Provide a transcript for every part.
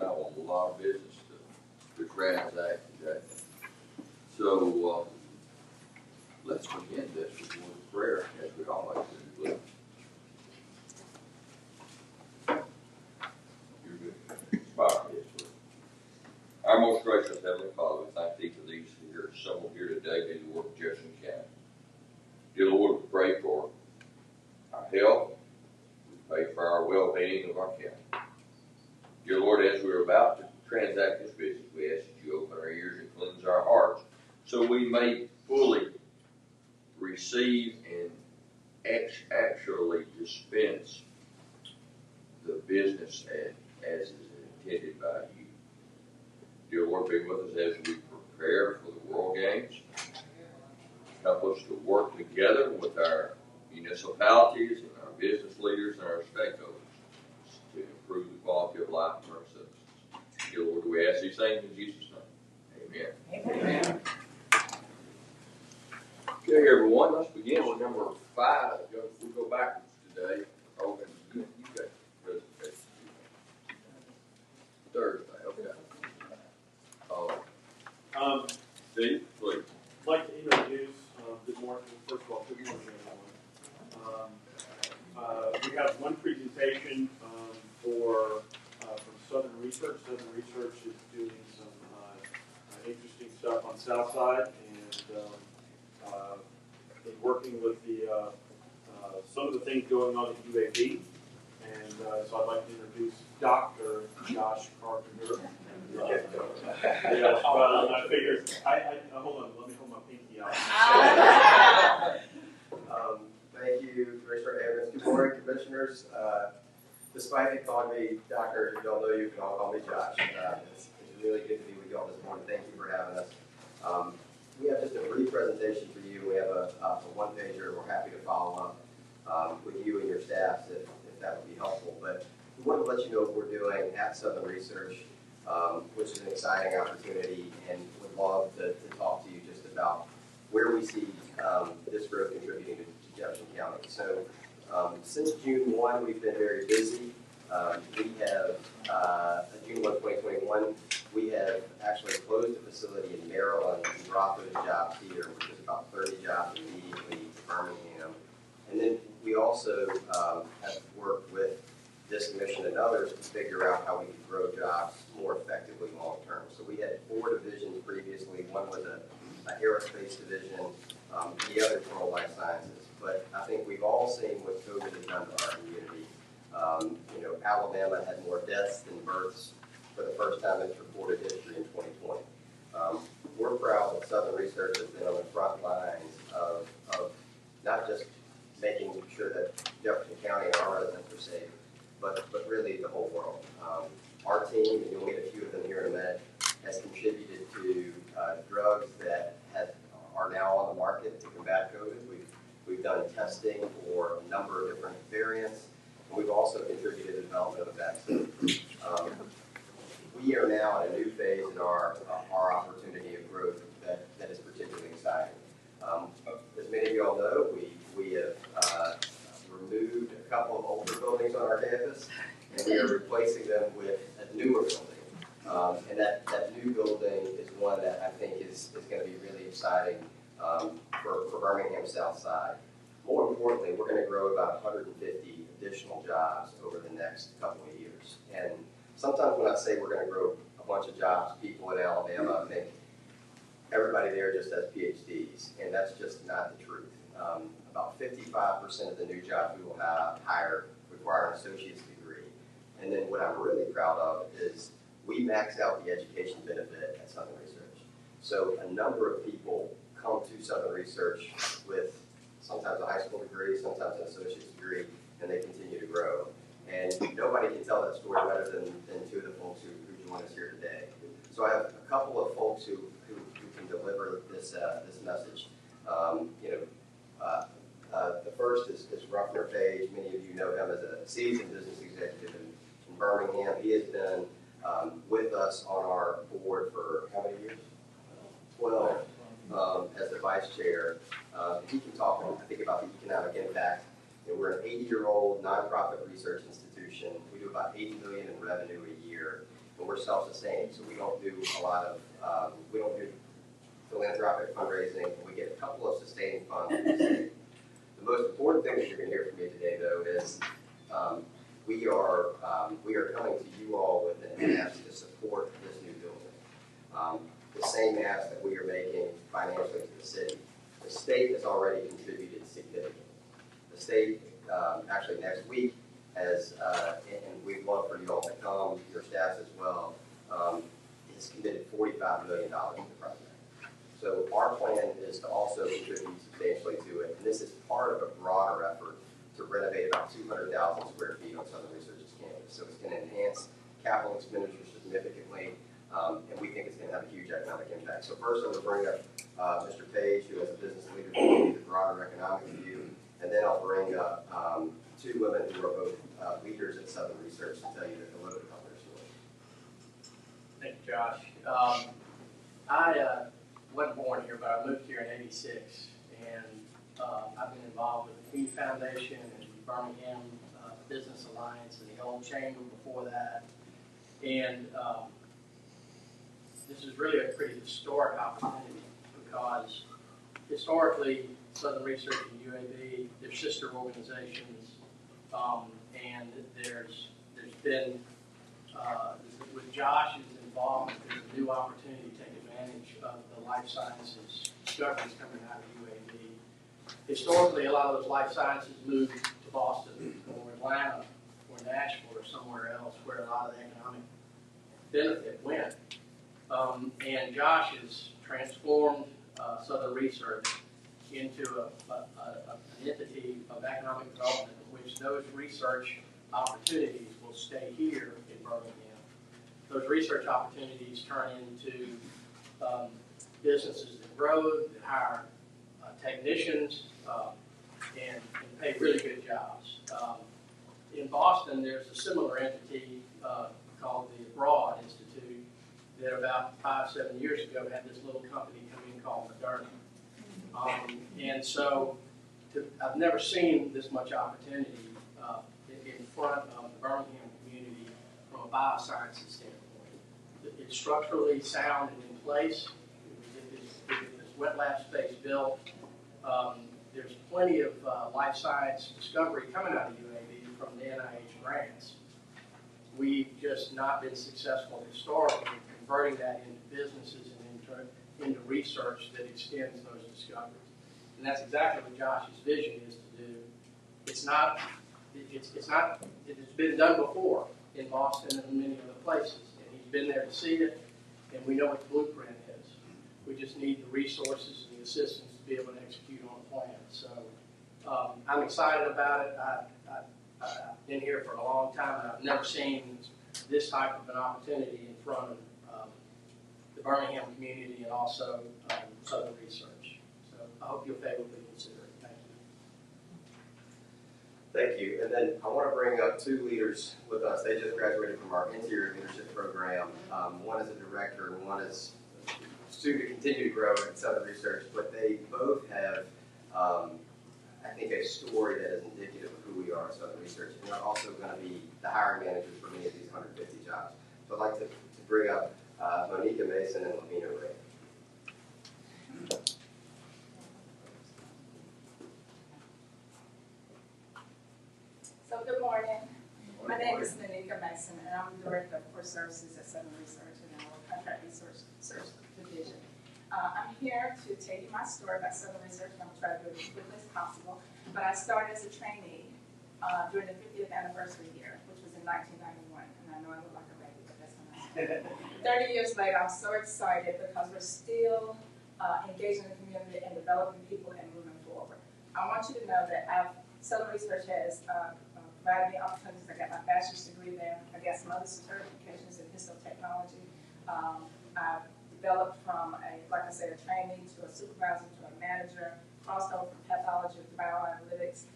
have a lot of business to transact today. So let's begin this with a word of prayer, as we always do. You're good. Our most gracious Heavenly Father, we thank Thee for these here assembled here today in the work of Jefferson County. Dear Lord, we pray for our health. We pray for our well-being of our county. Dear Lord, as we're about to transact this business, we ask that You open our ears and cleanse our hearts so we may fully receive and actually dispense the business as is intended by You. Dear Lord, be with us as we prepare for the World Games. Help us to work together with our municipalities and our business leaders and our stakeholders to improve the quality of life for our citizens. Dear Lord, we ask these things in Jesus' name. Amen. Amen. Okay, everyone, let's begin with number 5. We'll go backwards today. Oh, you got presentation. Thursday, okay. Steve, please. I'd like to introduce, good morning, first of all, good morning, everyone. We have one presentation from Southern Research. Southern Research is doing some interesting stuff on Southside and is working with some of the things going on at UAB. And so I'd like to introduce Dr. Josh Carpenter. Yes, well, I figured, hold on, let me hold my pinky out. Thank you, Commissioner Evans. Good morning, Commissioners. Despite me calling me Doctor, if you don't know you can all call me Josh. It's really good to be with you all this morning. Thank you for having us. We have just a brief presentation for you. We have a one-pager. We're happy to follow up with you and your staffs if that would be helpful. But we want to let you know what we're doing at Southern Research, which is an exciting opportunity, and would love to talk to you just about where we see this growth contributing to Jefferson County. So since June 1, we've been very busy. We have, June 1, 2021, we have actually closed a facility in Maryland and brought those jobs here, which is about 30 jobs immediately to Birmingham. And then we also have worked with this commission and others to figure out how we could grow jobs more effectively long term. So we had 4 divisions previously. One was an aerospace division, the other general life sciences. But I think we've all seen what COVID has done to our community. Alabama had more deaths than births for the first time in its recorded history in 2020. We're proud that Southern Research has been on the front lines of not just making sure that Jefferson County and our residents are safe, but really the whole world. Our team, and you'll meet a few of them here in a minute, has contributed to drugs that are now on the market to combat COVID. We've done testing for a number of different variants, and we've also contributed to the development of a vaccine. We are now in a new phase in our opportunity of growth that is particularly exciting. As many of you all know, we have removed a couple of older buildings on our campus, and we are replacing them with a newer building. And that new building is one that I think is going to be really exciting for Birmingham South Side. More importantly, we're going to grow about 150 additional jobs over the next couple of years. And sometimes when I say we're going to grow a bunch of jobs, people in Alabama think everybody there just has PhDs, and that's just not the truth. About 55% of the new jobs we will hire require an associate's degree. And then what I'm really proud of is we max out the education benefit at Southern Research. So a number of people come to Southern Research with sometimes a high school degree, sometimes an associate's degree, and they continue to grow. And nobody can tell that story better than 2 of the folks who join us here today. So I have a couple of folks who can deliver this message. The first is Ruffner Page. Many of you know him as a seasoned business executive in Birmingham. He has been with us on our board for how many years? 12. As the vice chair. He can talk, I think, about the economic impact. We're an 80-year-old nonprofit research institution. We do about $80 million in revenue a year. and we're self-sustaining, so we don't do a lot of, we don't do philanthropic fundraising, and we get a couple of sustaining funds from the city. The most important thing that you're going to hear from me today, though, is we are coming to you all with an ask to support this new building. The same ask that we are making financially to the city. The state has already contributed significantly. The state, actually next week, has, and we'd love for you all to come, your staffs as well, has committed $45 million to the project. So our plan is to also contribute substantially to it, and this is part of a broader effort to renovate about 200,000 square feet on Southern Research's campus. So it's going to enhance capital expenditures significantly, and we think it's going to have a huge economic impact. So first I'm going to bring up Mr. Page, who has a business leader who will the broader economic view, and then I'll bring up two women who are both leaders at Southern Research to tell you a little bit about their story. Thank you, Josh. I wasn't born here, but I moved here in '86, and I've been involved with the Community Foundation and the Birmingham Business Alliance and the old chamber before that. And this is really a pretty historic opportunity because historically, Southern Research and UAB, they're sister organizations, and there's been, with Josh's involvement, there's a new opportunity to take advantage of the life sciences discoveries coming out of UAB. Historically, a lot of those life sciences moved to Boston or Atlanta or Nashville or somewhere else where a lot of the economic benefit went. And Josh has transformed Southern Research into an entity of economic development in which those research opportunities will stay here in Birmingham. Those research opportunities turn into businesses that grow, that hire technicians, and pay really good jobs. In Boston, there's a similar entity called the Broad Institute that about 5-7 years ago had this little company come in called Moderna. And so I've never seen this much opportunity in front of the Birmingham community from a biosciences standpoint. It's structurally sound and in place. This wet lab space built. There's plenty of life science discovery coming out of UAB from the NIH grants. We've just not been successful historically in converting that into businesses and into research that extends those discoveries. And that's exactly what Josh's vision is to do. It's been done before in Boston and many other places. And he's been there to see it, and we know what the blueprint is. We just need the resources and the assistance to be able to execute on a plan. So I'm excited about it. I've been here for a long time, and I've never seen this type of an opportunity in front of the Birmingham community and also Southern Research. So I hope you'll favorably consider it. Thank you. Thank you. And then I want to bring up two leaders with us. They just graduated from our interior leadership program. One is a director and one is soon to continue to grow at Southern Research, but they both have, I think, a story that is indicative of who we are at Southern Research, and they're also going to be the hiring managers for many of these 150 jobs. So I'd like to bring up Monica Mason and Lavina Ray. So good morning. My name is Monica Mason, and I'm the Director of Core Services at Southern Research and our Contract Research Division. I'm here to tell you my story about Southern Research, and I'm going to try to do it as quickly as possible. But I started as a trainee during the 50th anniversary year, which was in 1991. And I know I look like a baby, but that's when I started. 30 years later, I'm so excited because we're still engaging the community and developing people and moving forward. I want you to know that Southern Research has provided me opportunities. I got my bachelor's degree there. I got some other certifications in histotechnology. I've developed from like I said, a trainee to a supervisor to a manager, crossed over from pathology to bioanalytics,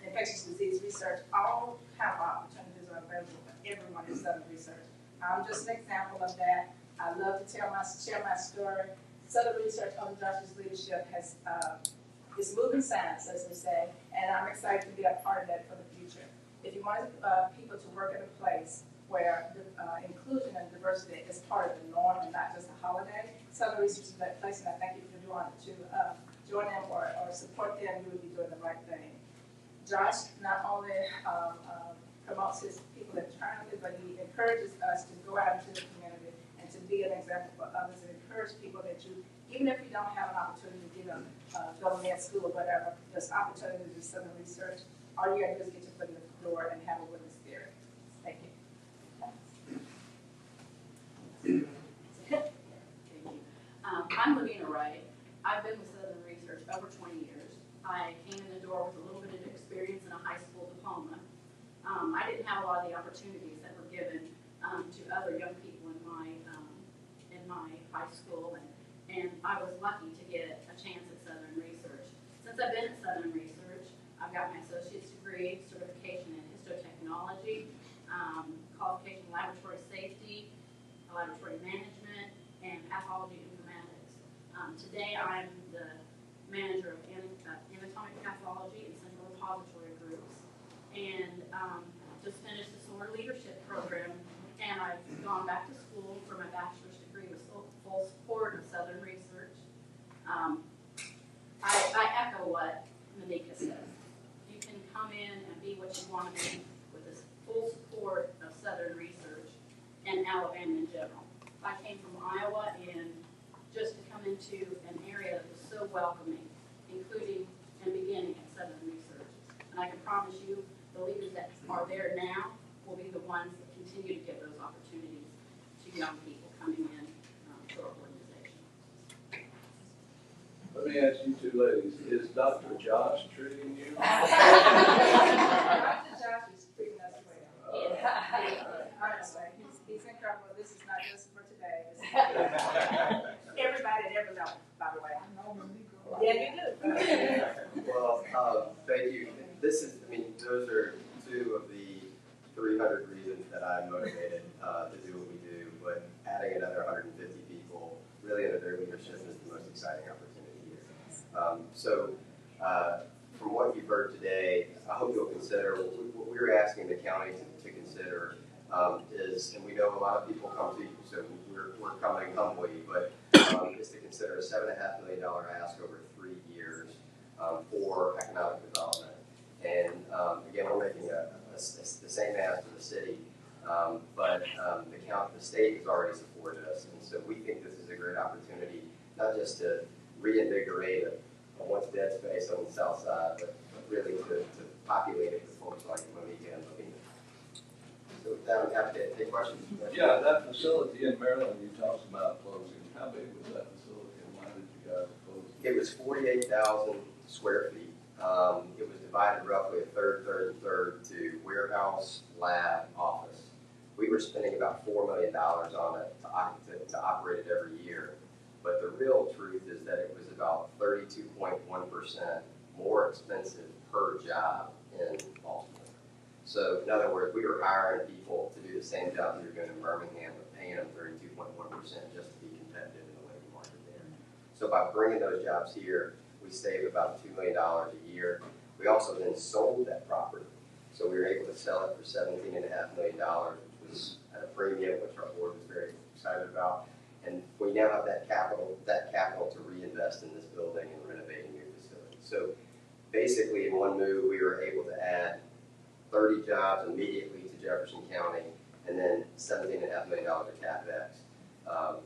infectious disease research. All kind of opportunities are available for everyone in Southern Research. I'm just an example of that. I love to share my story. Southern Research under Josh's leadership has is moving science, as they say, and I'm excited to be a part of that for the future. If you want people to work at a place where inclusion and diversity is part of the norm and not just a holiday. Southern Research is that place, and I thank you for doing it to join them or support them. You would be doing the right thing. Josh not only promotes his people internally, but he encourages us to go out into the community and to be an example for others and encourage people that you, even if you don't have an opportunity to get a government school or whatever, there's opportunity to do Southern Research. All you gotta do is get your foot in the door and have a willing spirit. Thank you. Thank you. I'm Lavina Wright. I've been with Southern Research over 20 years. I came in the door with a little bit of experience in a high school diploma. I didn't have a lot of the opportunities that were given to other young people in my high school, and I was lucky to get a chance at Southern Research. Since I've been at Southern Research, I've got my associate's degree, certification in histotechnology, qualification in laboratory safety, laboratory management, and pathology informatics. Today I'm the manager of anatomic pathology and central repository groups, and just finished the SOAR leadership program, and I've gone back to school for my bachelor's degree with full support of Southern Research. I echo what Monika says. You can come in and be what you want to be with this full support of Southern Research and Alabama in general. I came from Iowa, and just to come into an area that was so welcoming, including and beginning at Southern Research. And I can promise you, the leaders that are there now will be the ones that continue to give those opportunities to young people coming in to our organization. Let me ask you two ladies, is Dr. Josh treating you? Dr. Josh is treating us well. Honestly, he's incredible. This is not just for today. Everybody at every level, by the way. Yeah, you do. Well, thank you. Those are two of the 300 reasons that I'm motivated to do what we do, but adding another 150 people really under their leadership is the most exciting opportunity here. From what you've heard today, I hope you'll consider what we're asking the county to consider is, and we know a lot of people come to you, so we're coming humbly, but is to consider a $7.5 million ask over 3 years for economic development. And again, we're making the same ask to the city, but the state has already supported us, and so we think this is a great opportunity, not just to reinvigorate a once dead space on the south side, but really to populate it with folks like Monika and Lavina. So with that, I'm happy to take questions. Yeah, that facility in Maryland you talked about closing, how big was that facility and why did you guys close it? It was 48,000 square feet. It was divided roughly a third to warehouse, lab, office. We were spending about $4 million on it to operate it every year. But the real truth is that it was about 32.1% more expensive per job in Baltimore. So in other words, we were hiring people to do the same job we were doing in Birmingham, but paying them 32.1% just to be competitive in the labor market there. So by bringing those jobs here, we saved about $2 million a year. We also then sold that property. So we were able to sell it for $17.5 million, which was at a premium, which our board was very excited about. And we now have that capital to reinvest in this building and renovating new facilities. So basically, in one move, we were able to add 30 jobs immediately to Jefferson County, and then $17.5 million of CapEx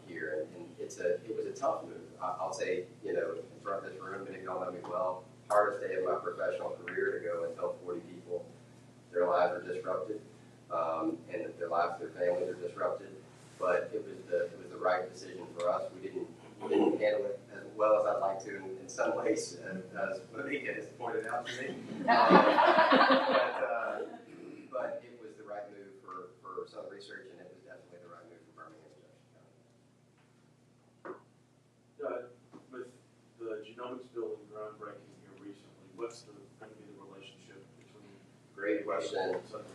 here. And it was a tough move. I'll say, in front of this room, many of y'all know me well, hardest day of my professional career to go and tell 40 people their lives are disrupted, and that their lives, their families are disrupted. But it was the right decision for us. We didn't handle it as well as I'd like to in some ways, as Monika has pointed out to me. But it was the right move for Southern Research, and it was definitely the right move for Birmingham and Jefferson County. With the genomics building groundbreaking here recently, what's going to be the relationship between? Great question. Southern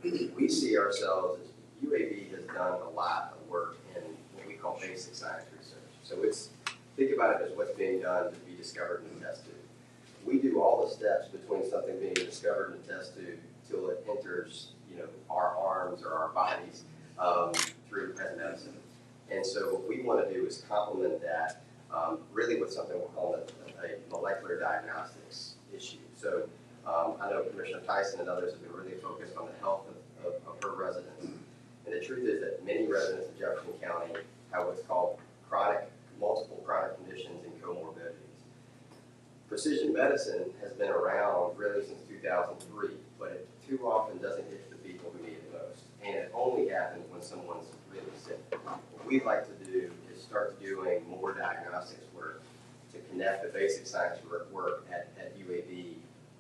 Research? We see ourselves as UAB has done a lot of work in what we call basic science research. So think about it as what's being done to be discovered in the test tube. We do all the steps between something being discovered in the test tube till it enters, our arms or our bodies through present medicine. And so what we want to do is complement that really with something we're calling a molecular diagnostics issue. So I know Commissioner Tyson and others have been really focused on the health of her residents. And the truth is that many residents of Jefferson County have what's called multiple chronic conditions and comorbidities. Precision medicine has been around really since 2003, but it too often doesn't get to the people who need it most. And it only happens when someone's really sick. What we'd like to do is start doing more diagnostics work to connect the basic science work at UAB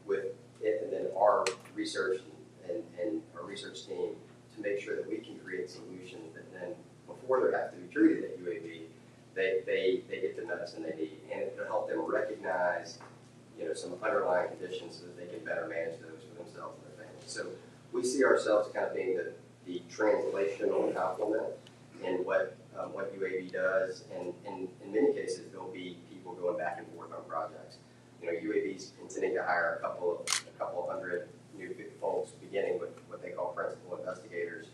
with it, and then our research and our research team to make sure that we can create solutions that then, before they have to be treated at UAB, they get the medicine they need, and it'll help them recognize, some underlying conditions so that they can better manage those for themselves and their families. So we see ourselves kind of being the translational complement in what UAB does, and in many cases there'll be people going back and forth on projects. UAB's intending to hire a couple of hundred new folks, beginning with what they call principal investigators.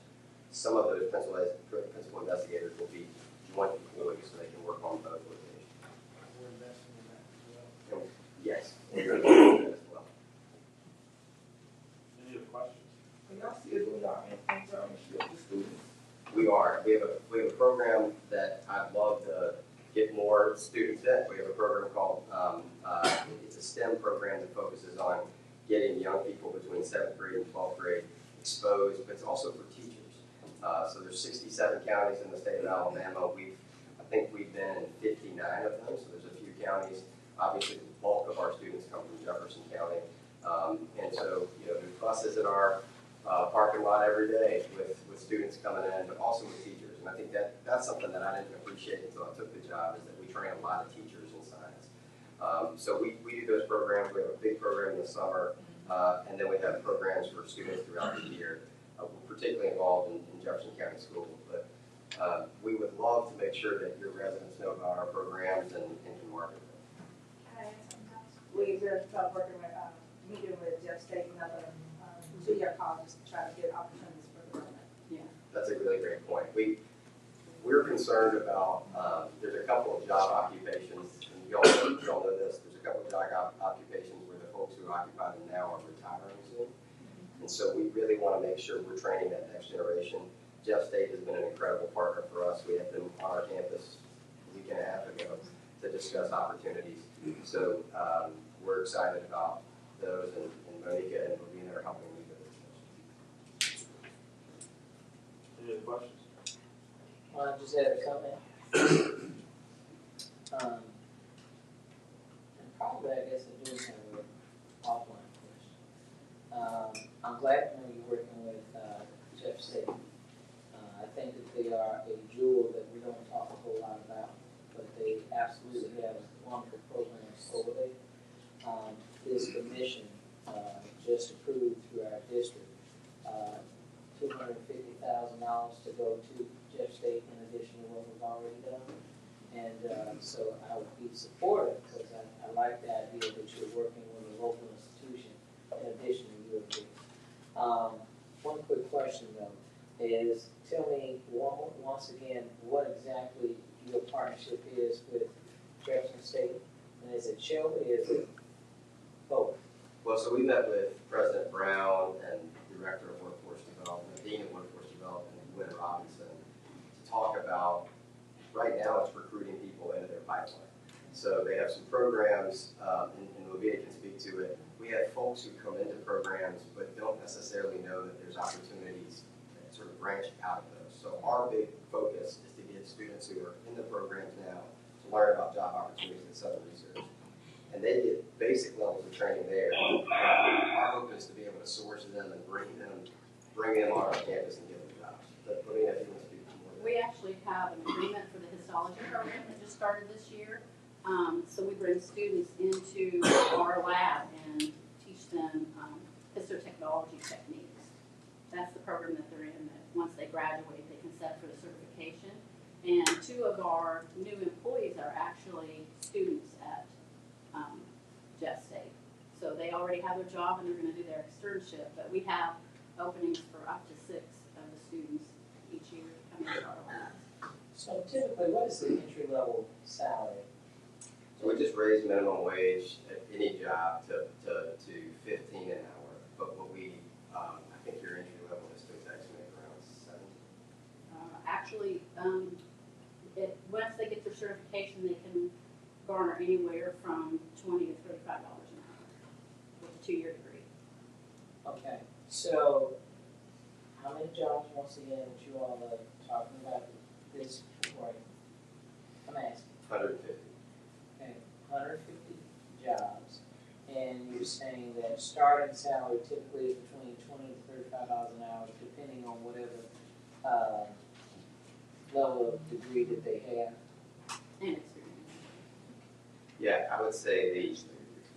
Some of those principal investigators will be joint employees, so they can work on both locations. We're investing in that as well. Yes, we're going to do that as well. Any other questions? Can y'all still doing our internship with students? We are. We have a program that I'd love to get more students in. We have a program called it's a STEM program that focuses on getting young people between 7th grade and 12th grade exposed, but it's also for teachers. So there's 67 counties in the state of Alabama. I think we've been in 59 of them, so there's a few counties. Obviously, the bulk of our students come from Jefferson County. And so, there's buses in our parking lot every day with students coming in, but also with teachers. And I think that's something that I didn't appreciate until I took the job, is that we train a lot of teachers in science. So we do those programs. We have a big program in the summer, and then we have programs for students throughout the year. We're particularly involved in Jefferson County Schools, but we would love to make sure that your residents know about our programs and can market them. We've been working with, meeting with Jeff State and other junior colleges to try to get opportunities for development. Yeah. That's a really great point. We're concerned about, there's a couple of job occupations, and you all know this, there's a couple of job occupations where the folks who occupy them now are retiring soon. And so we really want to make sure we're training that next generation. Jeff State has been an incredible partner for us. We had them on our campus a week and a half ago to discuss opportunities. So we're excited about those, and Monica and Ravina are helping lead those. Any other questions? I just had a comment. And probably, I guess, I do have an offline question. I'm glad to know you're working with Jeff State. I think that they are a jewel that we don't talk a whole lot about, but they absolutely have wonderful programs over there. This commission just approved through our district $250,000 to go to Jeff State in addition to what we've already done. And so I would be supportive, because I like the idea that you're working with a local institution in addition to UAB. One quick question though is, tell me once again what exactly your partnership is with Jefferson State, and is it Shelby, is it both? Well, so we met with President Brown and Director of Workforce Development, Dean of Workforce Development, Gwen Robinson, to talk about, right now it's recruiting people into their pipeline. So they have some programs, and Lavina can speak to it. We have folks who come into programs but don't necessarily know that there's opportunities that sort of branch out of those. So our big focus is to get students who are in the programs now to learn about job opportunities at Southern Research. And they get basic levels of training there. Our hope is to be able to source them and bring them on our campus and give them jobs. But Lavina, if you want to speak more to that. We actually have an agreement for the histology program that just started this year. So we bring students into our lab and teach them histotechnology techniques. That's the program that they're in, that once they graduate, they can set for the certification. And 2 of our new employees are actually students at Jeff State. So they already have their job and they're going to do their externship. But we have openings for up to 6 of the students each year coming to our office. So typically, what is the entry level salary? So we just raised minimum wage at any job to 15 an hour, but what we, I think your entry level is to actually make around 17. Actually, once they get their certification, they can garner anywhere from $20 to $35 an hour with a 2-year degree. Okay, so how many jobs, once again, that you all are talking about this point? I'm asking. 150. Okay, 150 jobs, and you're saying that starting salary typically is between $20 to $35 an hour, depending on whatever level of degree that they have. And experience. Yeah, I would say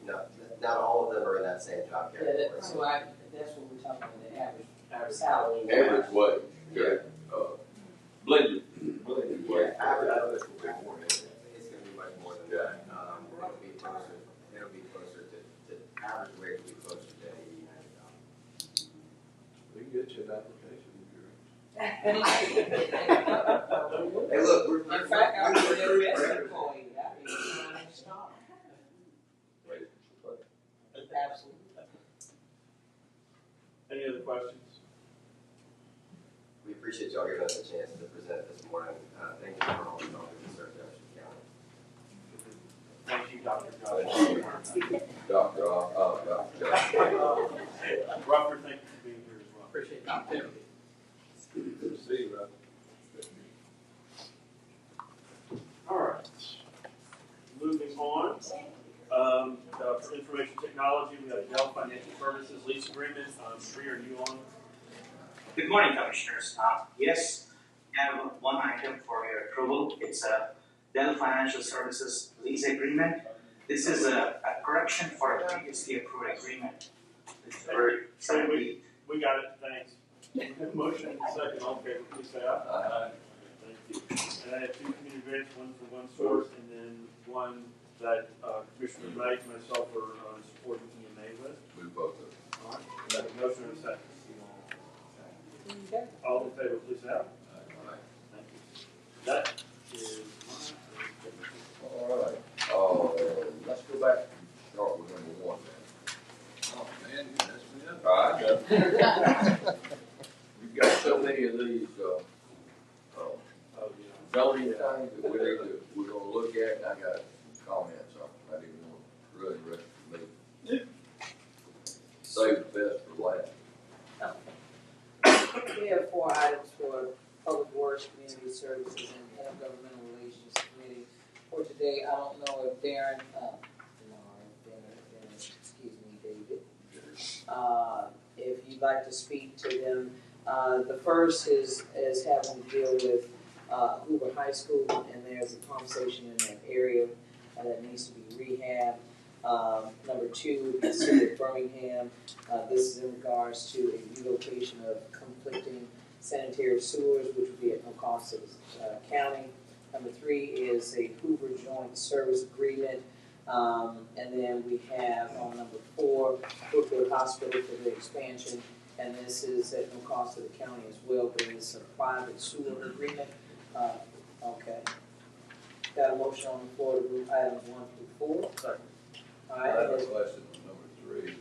not all of them are in that same job Yeah, category. that's what we're talking about, the average salary. Average wage, okay, blended Yeah, wage. average will be more than that. It's gonna be much more than that. It'll be closer to average wage will be closer to $80, $90. We can get you an application if you're. Hey, look, we're. In fact, I was their best employee, that means I'm a star. Absolutely. Any other questions? We appreciate y'all giving us a chance to present this morning. Thank you for all the help in Jefferson County. Thank you, Dr. Josh. Dr. Robert, thank you for being here as well. Appreciate the opportunity. Good to see you, Rob. All right. Moving on. For information technology, we have Dell Financial Services lease agreement. Bree, are you on? Good morning, Commissioners. Yes, I have one item for your approval. It's a Dell Financial Services lease agreement. This is a correction for a previously approved agreement. We got it, thanks. We have a motion and a second, all in favor, please say aye. Thank you. And I have 2 community grants, one for one source, and then one that Commissioner Knight and myself are supporting EMA with. Move both of them. All right, we have a motion and a second. Okay. All in favor, please say aye. Thank you. That is All right, let's go back and start with number 1 then. Oh, man, you messed me up. All right, we've got so many of these, zoning things that we're gonna look at, and I got some comments on it. I didn't want to really rush the meeting. Save the best for last. We have 4 items for Public Works, Community Services, and Intergovernmental Relations Committee. For today, I don't know if Darren, excuse me, David, if you'd like to speak to them. The first is having to deal with Hoover High School, and there's a pump station in that area that needs to be rehabbed. Number 2 would be City of Birmingham. This is in regards to a relocation of conflicting sanitary sewers, which would be at no cost to the county. Number 3 is a Hoover Joint Service Agreement. And then we have on number 4, Brookwood Hospital for the expansion. And this is at no cost to the county as well, but it's a private sewer agreement. Okay. Got a motion on the floor to move items 1 through 4. Second. All I have right. a question on number 3.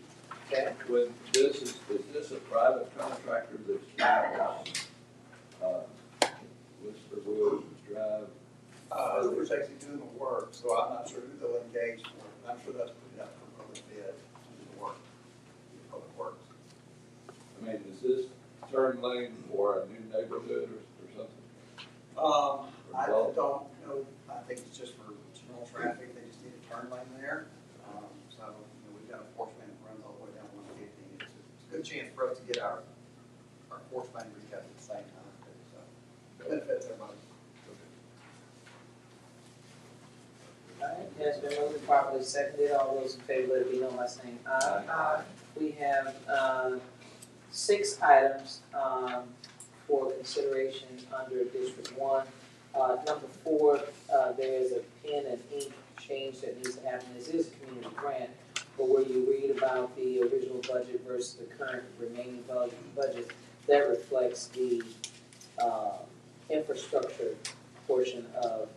Okay. When is this a private contractor that's Whisper Woods Drive? Hoover's actually doing the work, so I'm not sure who they'll engage for. I'm sure that's put out for public bid to do the work, public works. I mean, is this turn lane for a new neighborhood or something? I don't know, I think it's just for general traffic, they just need a turn lane there. So, we've got a force main that runs all the way down 150. It's a good chance for us to get our force main recapped at the same time, too, so benefits everybody. All right, has been moved and properly seconded. All those in favor, let it be known by saying aye. Aye. We have 6 items for consideration under District 1. Number 4, there is a pen and ink change that needs to happen. This is a community grant, but where you read about the original budget versus the current remaining budget, that reflects the, infrastructure portion of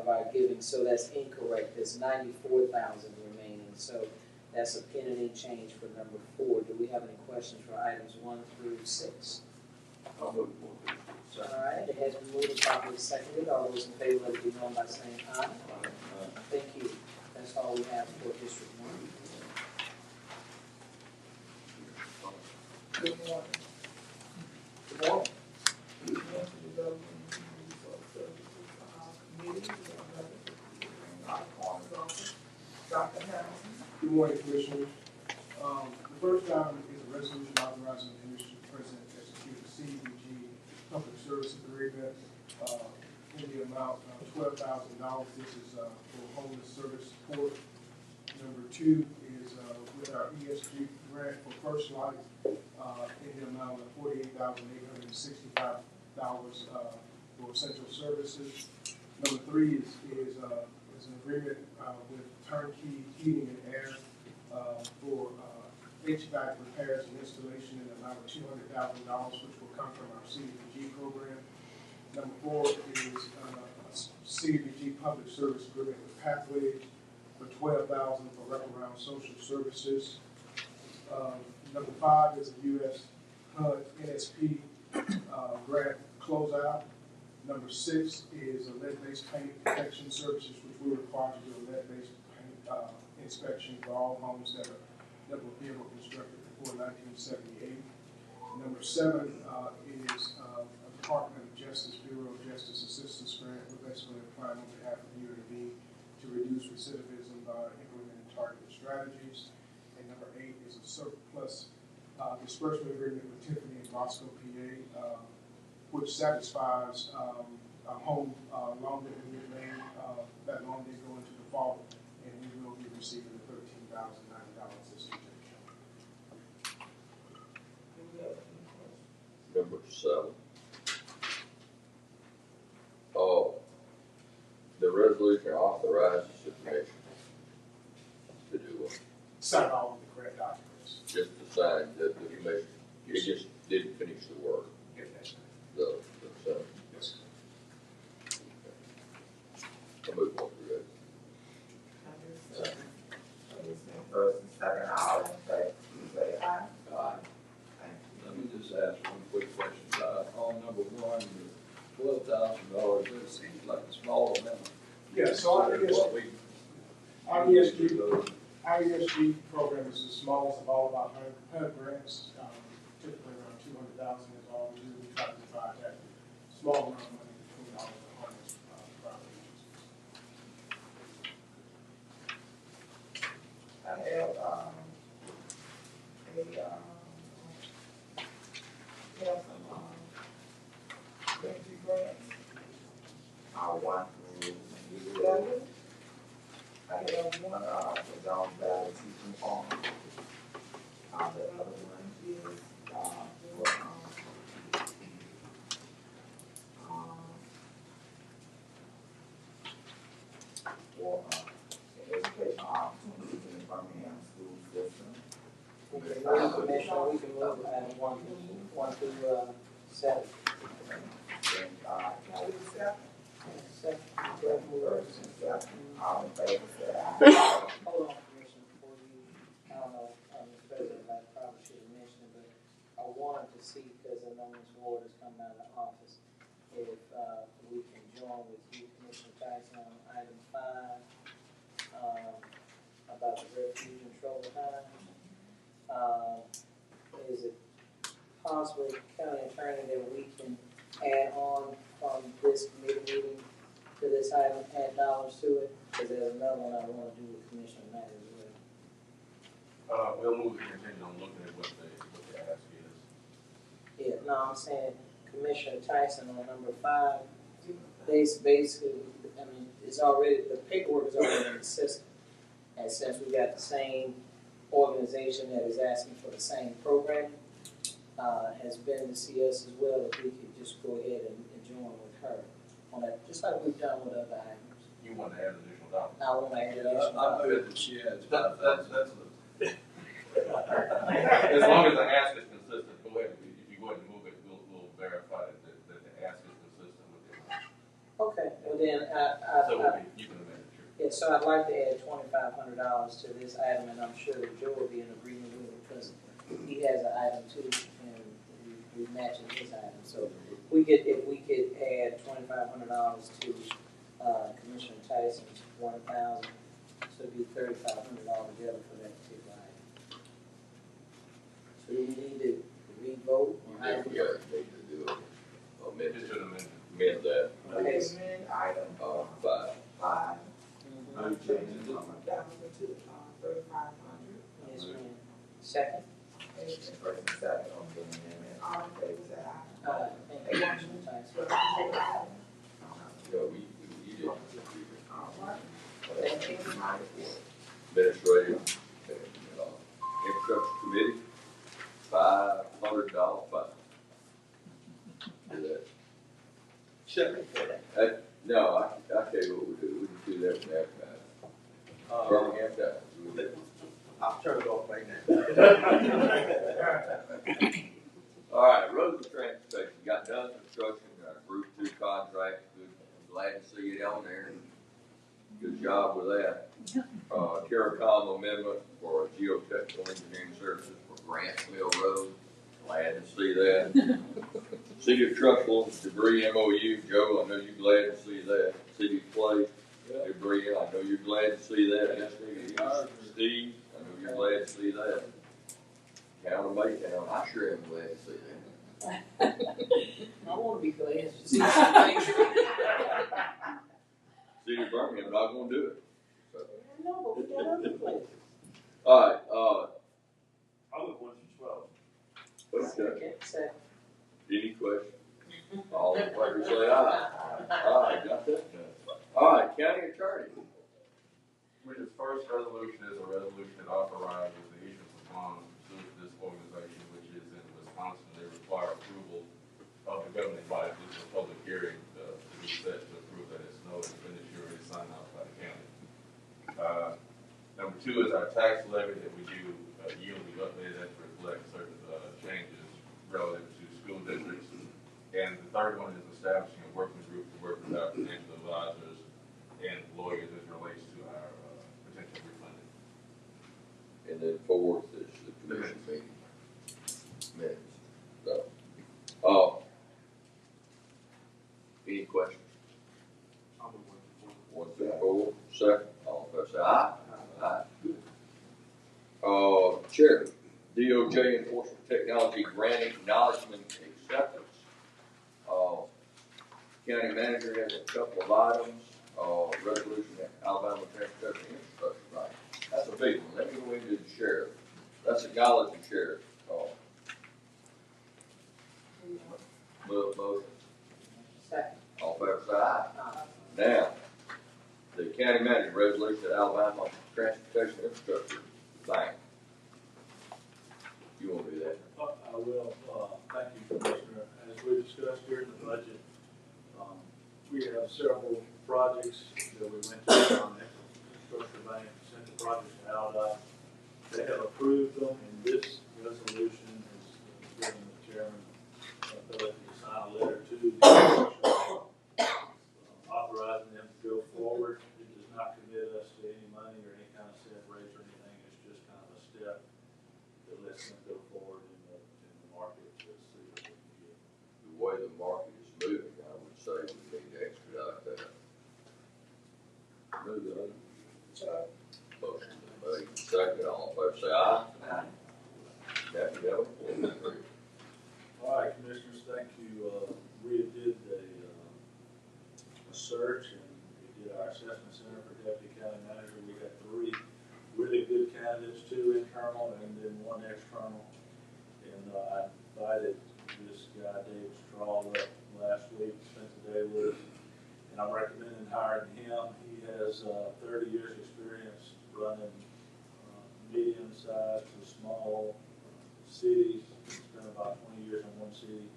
our giving, so that's incorrect, there's 94,000 remaining, so that's a penny change for number 4. Do we have any questions for items 1 through 6? I'll move forward. All right, it has been moved and properly seconded. All those in favor, let it be known by saying aye. Thank you. That's all we have for District 1. Good morning. Good morning. Good morning to the Development and Human Resource Services Committee. Dr. Harrison. Good morning, Commissioners. The first item is a resolution authorizing the Commission President to execute a CDBG public service agreement in the amount of $12,000. This is for homeless service support. Number 2 is with our ESG grant for First Light in the amount of $48,865 for essential services. Number 3 is an agreement with Turnkey Heating and Air for HVAC repairs and installation in the amount of $200,000, which will come from our CDBG program. Number 4 is a CDBG public service agreement with Pathways for $12,000 for wraparound social services. Number 5 is a U.S. HUD NSP grant closeout. Number 6 is a lead-based paint protection services, which we're required to do a lead-based paint inspection for all homes that were constructed before 1978. Number 7 is a Department of Justice, Bureau of Justice Assistance grant. We're basically applying on behalf of UNLV to reduce recidivism by implementing targeted strategies. And number 8 is a surplus disbursement agreement with Tiffany and Bosco, PA, which satisfies a home loan that we have made. That loan did go into default, and we will be receiving the $13,090 this year. Number 7. The resolution authorizes the commission to do what? Sign all of the grant documents. Just to sign the commission. You just didn't finish the work. Yes, that's The seven. yes. I'll move on through that. First and second, all in favor, please say aye. Aye. Let me just ask one quick question. On number 1, the $12,000, that seems like a small amount. Yeah, so our ESG program is the smallest of all of our HUD grants. Typically around $200,000 is all we do. We try to divide that small amount of money between all of the homeless properties. I have, energy grants. 1 through 11. I have one, for John Valley Teaching Farm. The other one is, for educational opportunities in the Birmingham school system. Okay, Commissioner, we can move item 1 through 7. Can I leave the second? Second. First and second, all in favor, say aye. Hold on, Commissioner, before you, I don't know, Mr. President, I probably should have mentioned it, but I wanted to see, because I know Ms. Ward is coming out of the office, if we can join with you, Commissioner Tyson, on item 5, about the refuge and trouble times. Is it possible, County Attorney, that we can add on from this committee meeting to this item, add dollars to it? Because there's another one I want to do with Commissioner Matt as well. We'll move the contingent on looking at what the ask is. Yeah, no, I'm saying Commissioner Tyson on number 5, basically, I mean, it's already, the paperwork is already in the system. And since we got the same organization that is asking for the same program, has been to see us as well, if we could just go ahead and join with her on that, just like we've done with other items. You want to add additional $5,000. I want to add Yeah, additional. I move that she adds That's, $5,000. that's as long as the ask is consistent, go ahead, if you go ahead and move it, we'll verify that the ask is consistent with the amount. Okay, well then, So you can amend it, sure. yeah, so I'd like to add $2,500 to this item, and I'm sure that Joe will be in agreement with it, because he has an item too, and we matching his item, so if we could add $2,500 to, Commissioner Tyson's 1,000, so it'd be $3,500 together for that particular item. So do we need to re-vote? You definitely need to do a amend, Just should amend it. amend that, Okay. Amend item, 5. 5, No changes. from 1,000 to, 3,500. Yes, ma'am. Second? And first and second on the amendment, all in favor, say aye. Thank you, Commissioner Tyson. Yeah, we did. All right. Thank you. Administrative, infrastructure committee, $500 fine. Do that. Second for that. No, I tell you what we do, we can do that with that. Birmingham Towns, we do. I'll turn it off right now. All right, roads and transportation, got done construction, Group 2 contract, good, I'm glad to see it on there. Good job with that. Terracom amendment for geotechnical engineering services for Grantsville Road, glad to see that. City of Trussville debris MOU, Joe, I know you're glad to see that. City of Clay debris, I know you're glad to see that. Steve, I know you're glad to see that. Town of Maytown, I sure am glad to see that. I want to be glad to see something. City of Birmingham not gonna do it. So. No, but we got other places. All right, I'll move 1 through 12. okay. Second. Any questions? All in favor say aye. All right, got that done. All right, county attorney. Which is first resolution is a resolution that authorizes the issuance of bonds pursuant to this organization, which is in Wisconsin. They require approval of the governing body. This is a public hearing to be set to approve that it's no expenditure already signed out by the county. Number 2 is our tax levy that we do yearly update that to reflect certain changes relative to school districts. And the third one is establishing a working group to work with our financial advisors and lawyers as it relates to our potential refunding. And then 4th is the commission meeting. Minutes. So, any questions? I'll move 1 through 4, second, all in favor say aye. Aye. Good. Chair, DOJ Enforcement Technology Grant Acknowledgement Acceptance. County manager has a couple of items, resolution that Alabama Transportation Infrastructure, right? That's a big one. Let me go into the sheriff. That's acknowledging sheriff. Motion. Second. All in favor say aye. Now, the county manager resolution that Alabama Transportation Infrastructure Bank. You want to do that? I will, thank you, Commissioner. As we discussed during the budget, we have several projects that we went to on Infrastructure Bank, sent the projects to ALDOT. They have approved them, and this resolution is giving the chairman ability to sign a letter to the authorizing them to go forward. It does not commit us to any money or any kind of set rates or anything. It's just kind of a step that lets them go forward in the market to see what they can get. The way the market is moving, I would say we need to expedite that. Move it on. Motion made, second, all in favor say aye. Aye. Happy devil. All right, commissioners, thank you. We did a search and we did our assessment center for deputy county manager. We got 3 really good candidates, 2 internal and then 1 external. And I invited this guy, David Strahl, up last week, spent the day with us. And I'm recommending hiring him. He has 30 years experience running medium-sized to small cities. Spent about 20 years in one city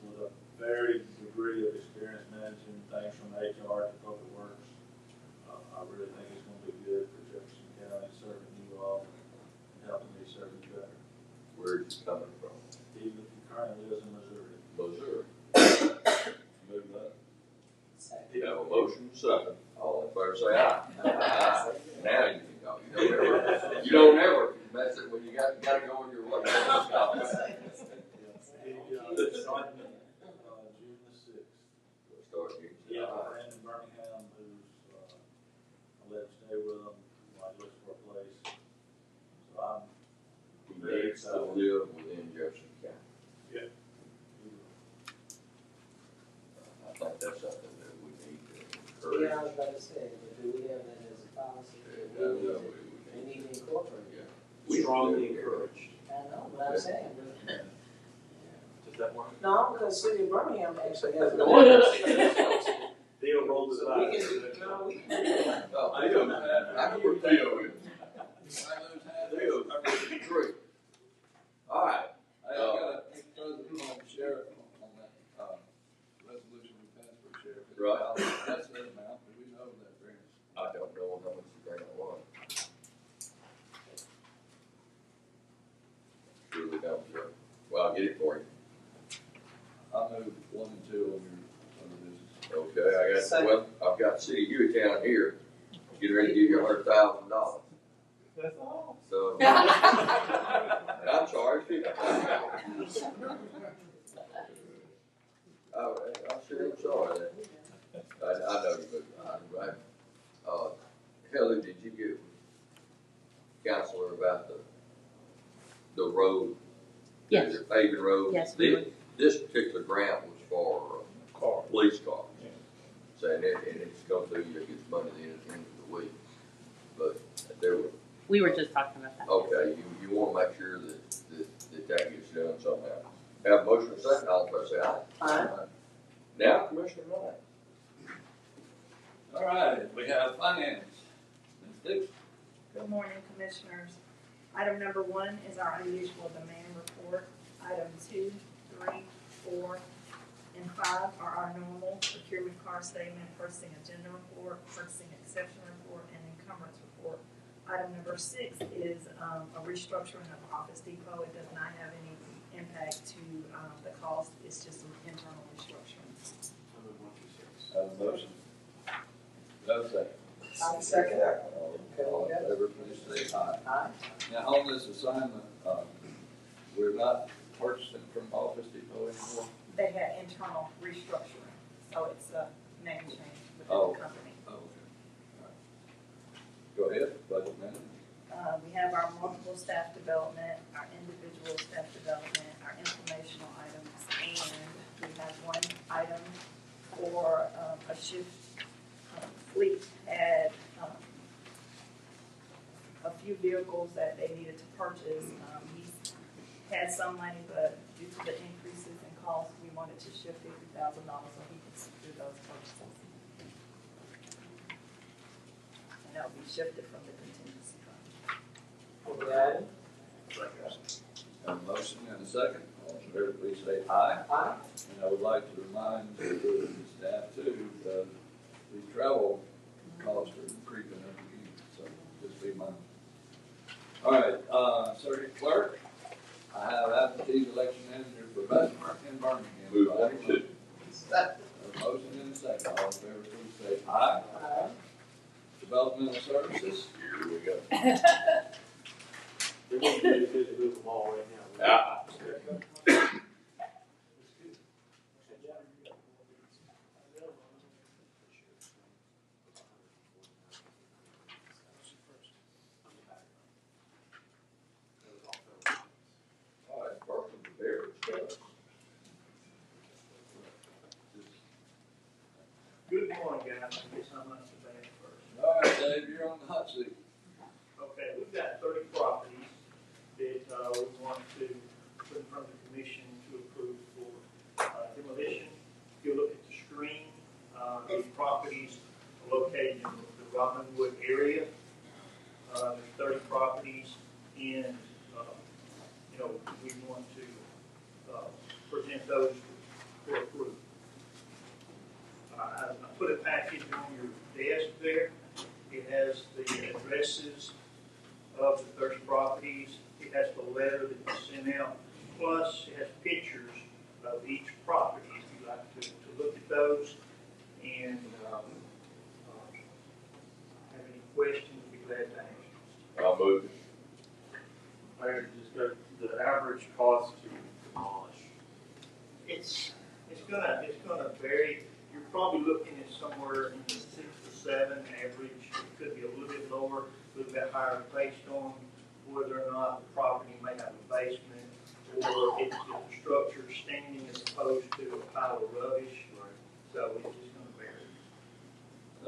with a varied degree of experience managing things from HR to public works. is he coming from? He currently lives in Missouri. Missouri. Move that. You have a motion, second. All in favor, say aye. Aye. Now you can go. You don't ever mess it when you got to go in your way. June the sixth. We'll start June. Yeah, Brandon Birmingham, who's, I let him stay with him while he looks for a place. So I'm He very needs to excited. live within Jefferson County. Yeah. I think that's something that we need to Yeah, I encourage. was about to say, but do we have that as a policy? Yeah, I know We need to incorporate it. We Strongly do. encouraged. I know, but I'm saying, Does that work? no, because City of Birmingham actually has an ordinance. Theo rolled it out. We can do, no, we can do that. Oh, I know that. I know where Theo is. Theo's three. All right. Hey, I got a president on sheriff on that, resolution we passed for sheriff. Right. That's the amount, do we know that variance? I don't know how much the grant was. Sure we don't, sir. Well, I'll get it for you. I moved 1 and 2 on your other business. Okay, well, I've got City of Hueytown here. Get ready to give you $100,000. That's all. So. I'm sorry. I'm sure I'm sorry. I know you, but right. Heather, did you get counselor about the road? Yes. The paving road? Yes, This particular grant was for police cars. Saying that, and it's going to, you get money at the end of the week. But there were. We were just talking about that. Okay, you want to make sure that gets done somehow. Have a motion and second, all in favor say aye. Aye. Now, Commissioner Knight. All right, we have finance. Ms. Dixon. Good morning, Commissioners. Item number 1 is our unusual demand report. Item 2, 3, 4, and 5 are our normal procurement car statement, purchasing agenda report, purchasing exception report, and encumbrance report. Item number 6 is a restructuring of Office Depot. It does not have any impact to the cost. It's just an internal restructuring. Have a motion. Have a second. I'll second that. All in favor, please say aye. Aye. Now, on this assignment, we're not purchasing from Office Depot anymore? They had internal restructuring, so it's a name change within Oh. the company. Oh, okay. All right. Go ahead, budget amendment. We have our multiple staff development, our individual staff development, our informational items, and we have one item for a shift. Fleet had a few vehicles that they needed to purchase. He had some money, but due to the increases in cost, we wanted to shift $50,000 so he could do those purchases. And that will be shifted from the contingency fund. Have a motion and a second. All in favor, please say aye. Aye. And I would like to remind the staff too, that the travel costs are creeping up again, so just be mindful. All right, circuit clerk, I have absentee election manager for Bessemer and Birmingham. Move 1 and 2. A motion and a second. All in favor, please say aye. Aye. Developmental services. Here we go. We're going to do it, move them all right now. Ah. All right, first of the very stuff. Good morning, guys. I guess I'm not so bad first. All right, Dave, you're on the hot seat. Okay, we've got 30 properties that we want to put in front of the commission to approve for demolition. If you look at the screen, these properties are located in the Robinwood area. There's 30 properties, and we want to present those for approval. I put a package on your desk there. It has the addresses of the 30 properties. It has the letter that was sent out, plus it has pictures of each property, if you'd like to look at those. And have any questions, be glad to answer. I'll move it. Mayor, just the average cost to demolish. It's gonna vary. You're probably looking at somewhere in the 6 to 7 average. It could be a little bit lower, a little bit higher based on whether or not the property may have a basement or if the structure is standing as opposed to a pile of rubbish. So it's just gonna vary.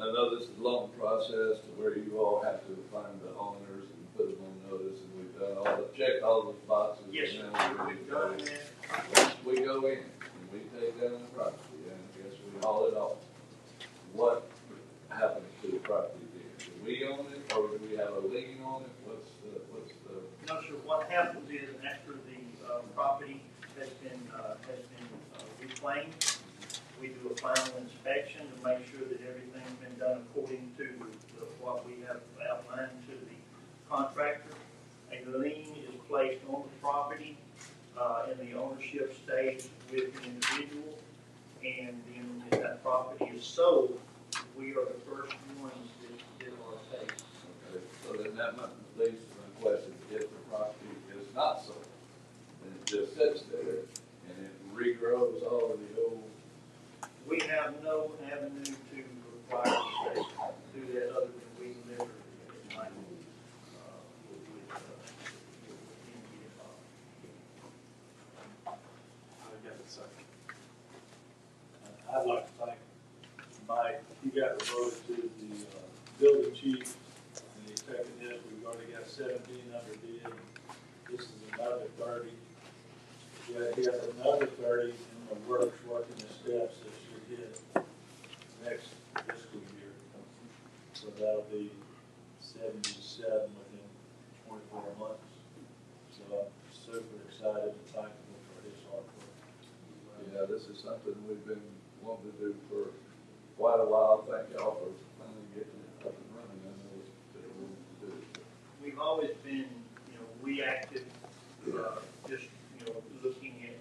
I know this is a long process to where you all have to find the owners and put them on notice, and we've done checked all the boxes. Yes, and sir. then We've done that. we go in and we take down the property and I guess we haul it off. What happens to the property then? Do we own it or do we have a lien on it? What's the? No, sir. What happens is after the property has been reclaimed, we do a final inspection to make sure that everything's been done according to what we have outlined to the contractor. A lien is placed on the property, and the ownership stays with the individual. And then if that property is sold, we are the first ones that are paid. Okay, so then that leads to the question, if the property is not sold, then it just sits there and it regrows all of the old. We have no avenue to require the state to do that other than we live in line with I guess it's second. I'd like to thank Mike. He got promoted to the building chief, and he's taking this. We've already got 17 under bid. This is another 30. Yeah, he has another 30 in the works, working the steps that should hit next fiscal year. So that'll be 77 within 24 months. So I'm super excited and thankful for his hard work. Yeah, this is something we've been wanting to do for quite a while. Thank y'all for finally getting it up and running. I know it's been to do. We've always been, reactive, just, looking at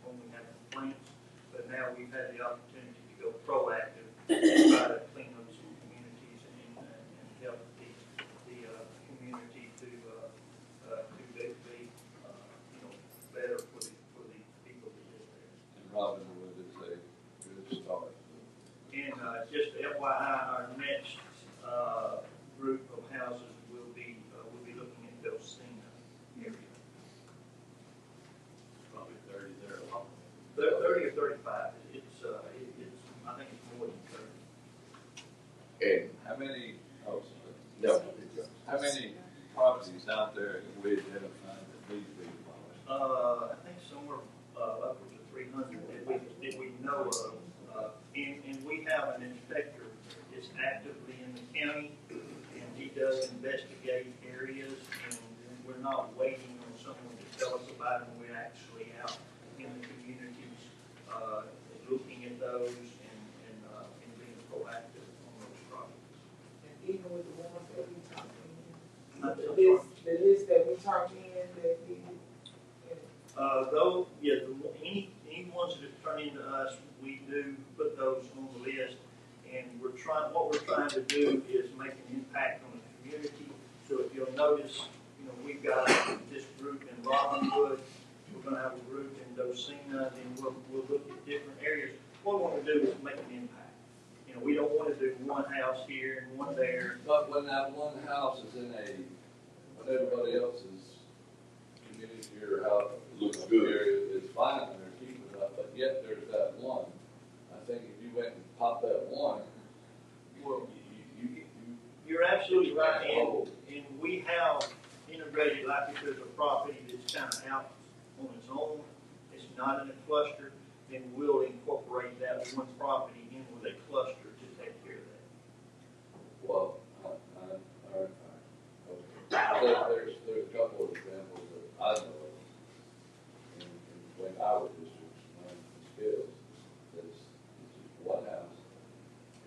when we have complaints. But now we've had the opportunity to go proactive, try to clean up some communities and help the community to be better for the people that live there. And Robinwood is a good start. And just FYI, our next group of houses will be looking at Dosina area. Probably 30 there along. 30 or 35. It's I think it's more than 30. And How many, no, how many properties out there have we identified that need to be demolished? I think somewhere upwards of 300 that we know of. And we have an inspector that's actively in the county, and he does investigate areas, and we're not waiting on someone to tell us about them. We're actually out in the communities, looking at those and being proactive on those properties. And even with the ones that we talked in, the list that we talked in, that we, any ones that turn into us, we do put those on the list, and what we're trying to do is make an impact on the community. So if you'll notice, we've got this group in Robinwood, we're gonna have a group in Dosina, and we'll look at different areas. What we want to do is make an impact. We don't want to do one house here and one there. But when that one house is in when everybody else's community or how looks good. area is fine and they're keeping it up, but yet there's that one. I think if you went and popped that one, Well, you're absolutely right, and we have integrated, like if there's a property that's kind of out on its own, it's not in a cluster, then we'll incorporate that one property in with a cluster to take care of that. well, all right. Okay. There's a couple of examples that I know of in our districts, skills, it's just one house.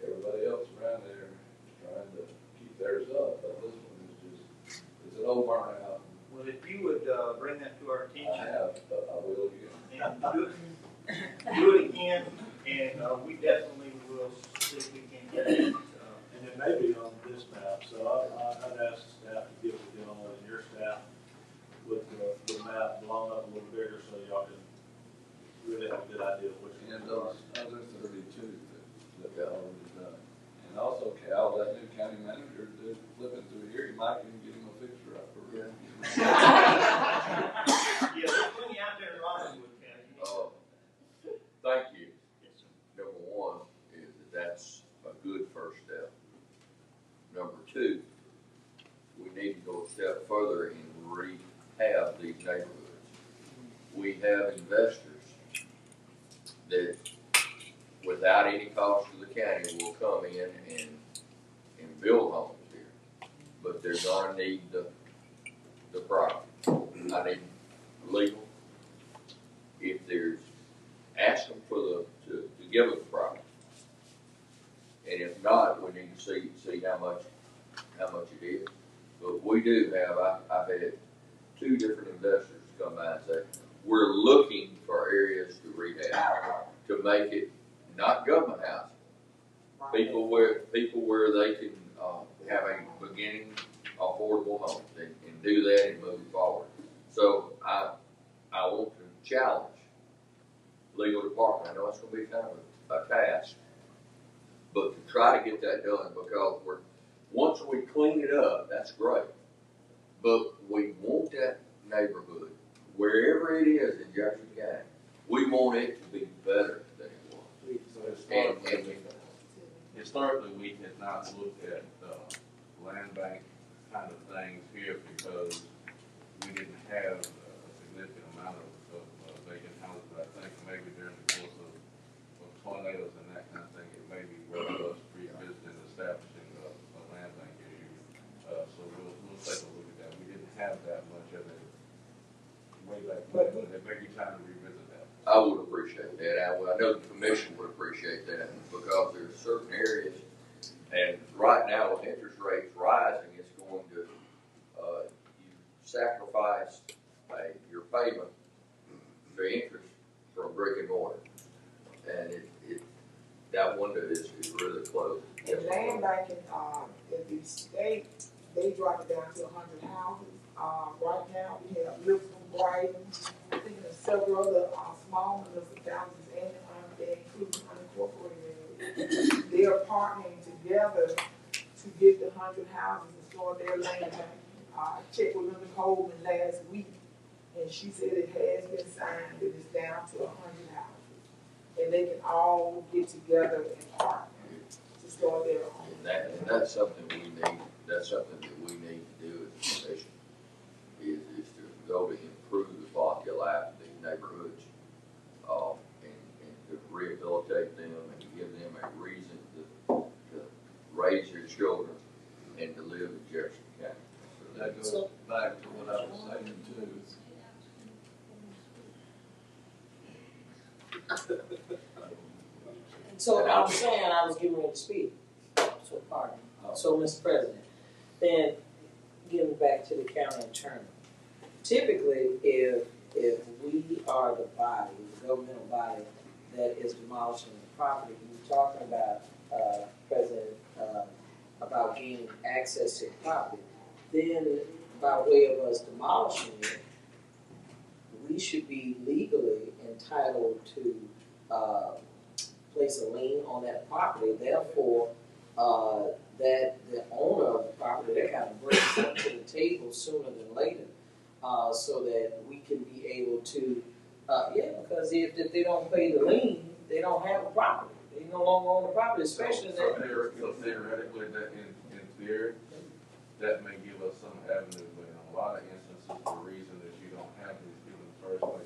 Everybody else around there is trying to keep theirs up, but this one is just, it's an old burnout. Well, if you would, bring that to our I attention. have, but I will again. And do it again, and we definitely will see if we can get it. And then maybe on this map, so I'd ask the staff to get with y'all and your staff with the map blown up a little bigger so y'all can really have a good idea of which And ones those other 32 that got already done. And also, Cal, that new county manager, they're flipping through here, you might even get him a fixture up for real. Yeah, there's plenty out there in Robinwood County. Thank you. Yes, sir. Number one is that's a good first step. Number two, we need to go a step further and rehab these neighborhoods. We have investors that, without any cost to the county, will come in and build homes here. But they're gonna need the property. I need legal. If there's, ask them to give us the property. And if not, we need to see how much it is. But we do have, I've had 2 different investors come by and say, we're looking for areas to rehab, to make it not government housing. People where they can, have a beginning affordable home and do that and move forward. So I want to challenge legal department. I know it's gonna be kind of a task, but to try to get that done, because once we clean it up, that's great. But we want that neighborhood, wherever it is in Jefferson County, we want it to be better than it was. So historically, we had not looked at land bank kind of things here because we didn't have a significant amount of vacant houses. But I think maybe during the course of tornadoes and that kind of thing, it may be worth us revisiting establishing a land bank area. So we'll take a look at that. We didn't have that much of it way back when, but it may be time to revisit that. I would appreciate that. I know the commission would appreciate that because there's certain areas, and right now with interest rates rising, it's going to, you sacrifice your payment for interest from brick and mortar. And that window is really close. And land banking, in the state, they dropped it down to 100 houses. Right now, we have Lipscomb, Brighton, I think there's several other small municipalities and they include unincorporated. They are partnering together to get the 100 houses and start their land bank. I checked with Linda Coleman last week, and she said it has been signed, that it's down to 100 houses. And they can all get together and partner to start their own. And that's something we need. That's something that we need to do as a commission. Is to go to improve the quality of life of these neighborhoods, and to rehabilitate them and to give them a reason to raise their children and to live in Jefferson County. So that goes back to what I was saying too. So I'm saying I was getting ready to speak. So pardon. So Mr. President, then getting back to the county attorney. Typically, if we are the body, the governmental body that is demolishing the property, you're talking about, President, about gaining access to the property, then by way of us demolishing it, we should be legally entitled to place a lien on that property. Therefore, that the owner of the property, that kind of brings something to the table sooner than later, so that we can be able to, because if they don't pay the lien, they don't have a property. They no longer own the property, especially So theoretically, that in theory, that may give us some avenue, but in a lot of instances, the reason that you don't have these people in the first place,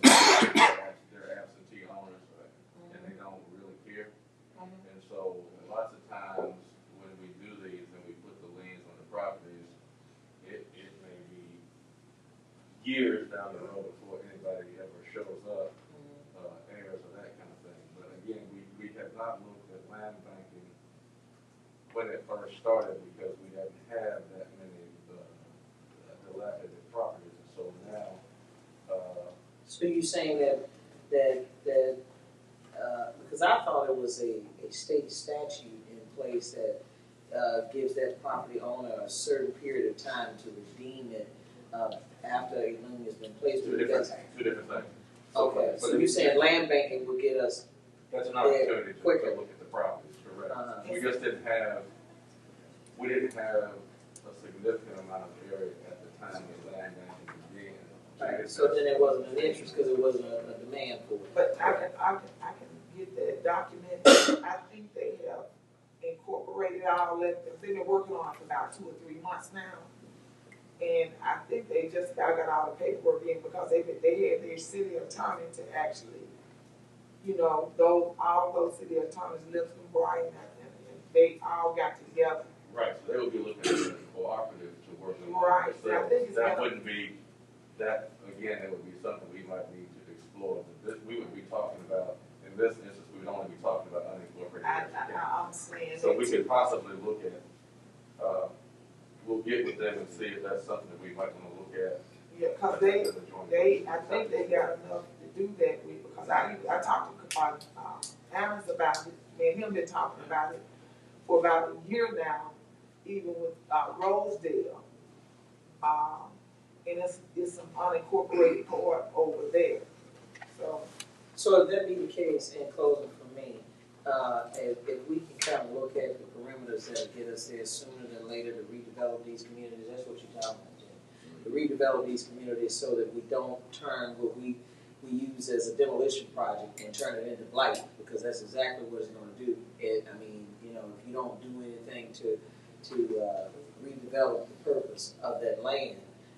they're absentee owners, right? And they don't really care. And so lots of times when we do these and we put the liens on the properties, it may be years down the road before anybody ever shows up, heirs or that kind of thing. But again, we have not looked at land banking when it first started because we didn't have that many dilapidated properties. And so now So you're saying that because I thought it was a state statute in place that gives that property owner a certain period of time to redeem it after a lien has been placed. Two different things. Okay, so you're saying land banking would get us That's an opportunity to quicker. look at the properties, correct? Uh-huh. We didn't have a significant amount of area at the time that land banking began. Right. So then it wasn't an interest because it wasn't a demand for it. But I can get that document. I think they have incorporated all that, because they've been working on it for about 2 or 3 months now. And I think they just got all the paperwork in, because they had their city attorney to actually, all those city attorneys, Lipscomb, Bryan, and they all got together. Right, so they would be looking at a cooperative to work on. Right, so I think it's that wouldn't be, that, again, it would be something we might need to explore. We would be talking about, in this instance, we would only be talking about unincorporated. I'm saying. So we could possibly look at, we'll get with them and see if that's something that we might want to look at. Yeah, because I think they got enough to do that with, because I talked to Aaron's about it, me and him been talking about it for about a year now, even with Rosedale. And it's some unincorporated part over there. So if that be the case, in closing for me, if we can kind of look at the perimeters that'll get us there sooner than later to redevelop these communities, that's what you're talking about, Jim. To redevelop these communities so that we don't turn what we use as a demolition project and turn it into blight, because that's exactly what it's going to do. If you don't do anything to redevelop the purpose of that land,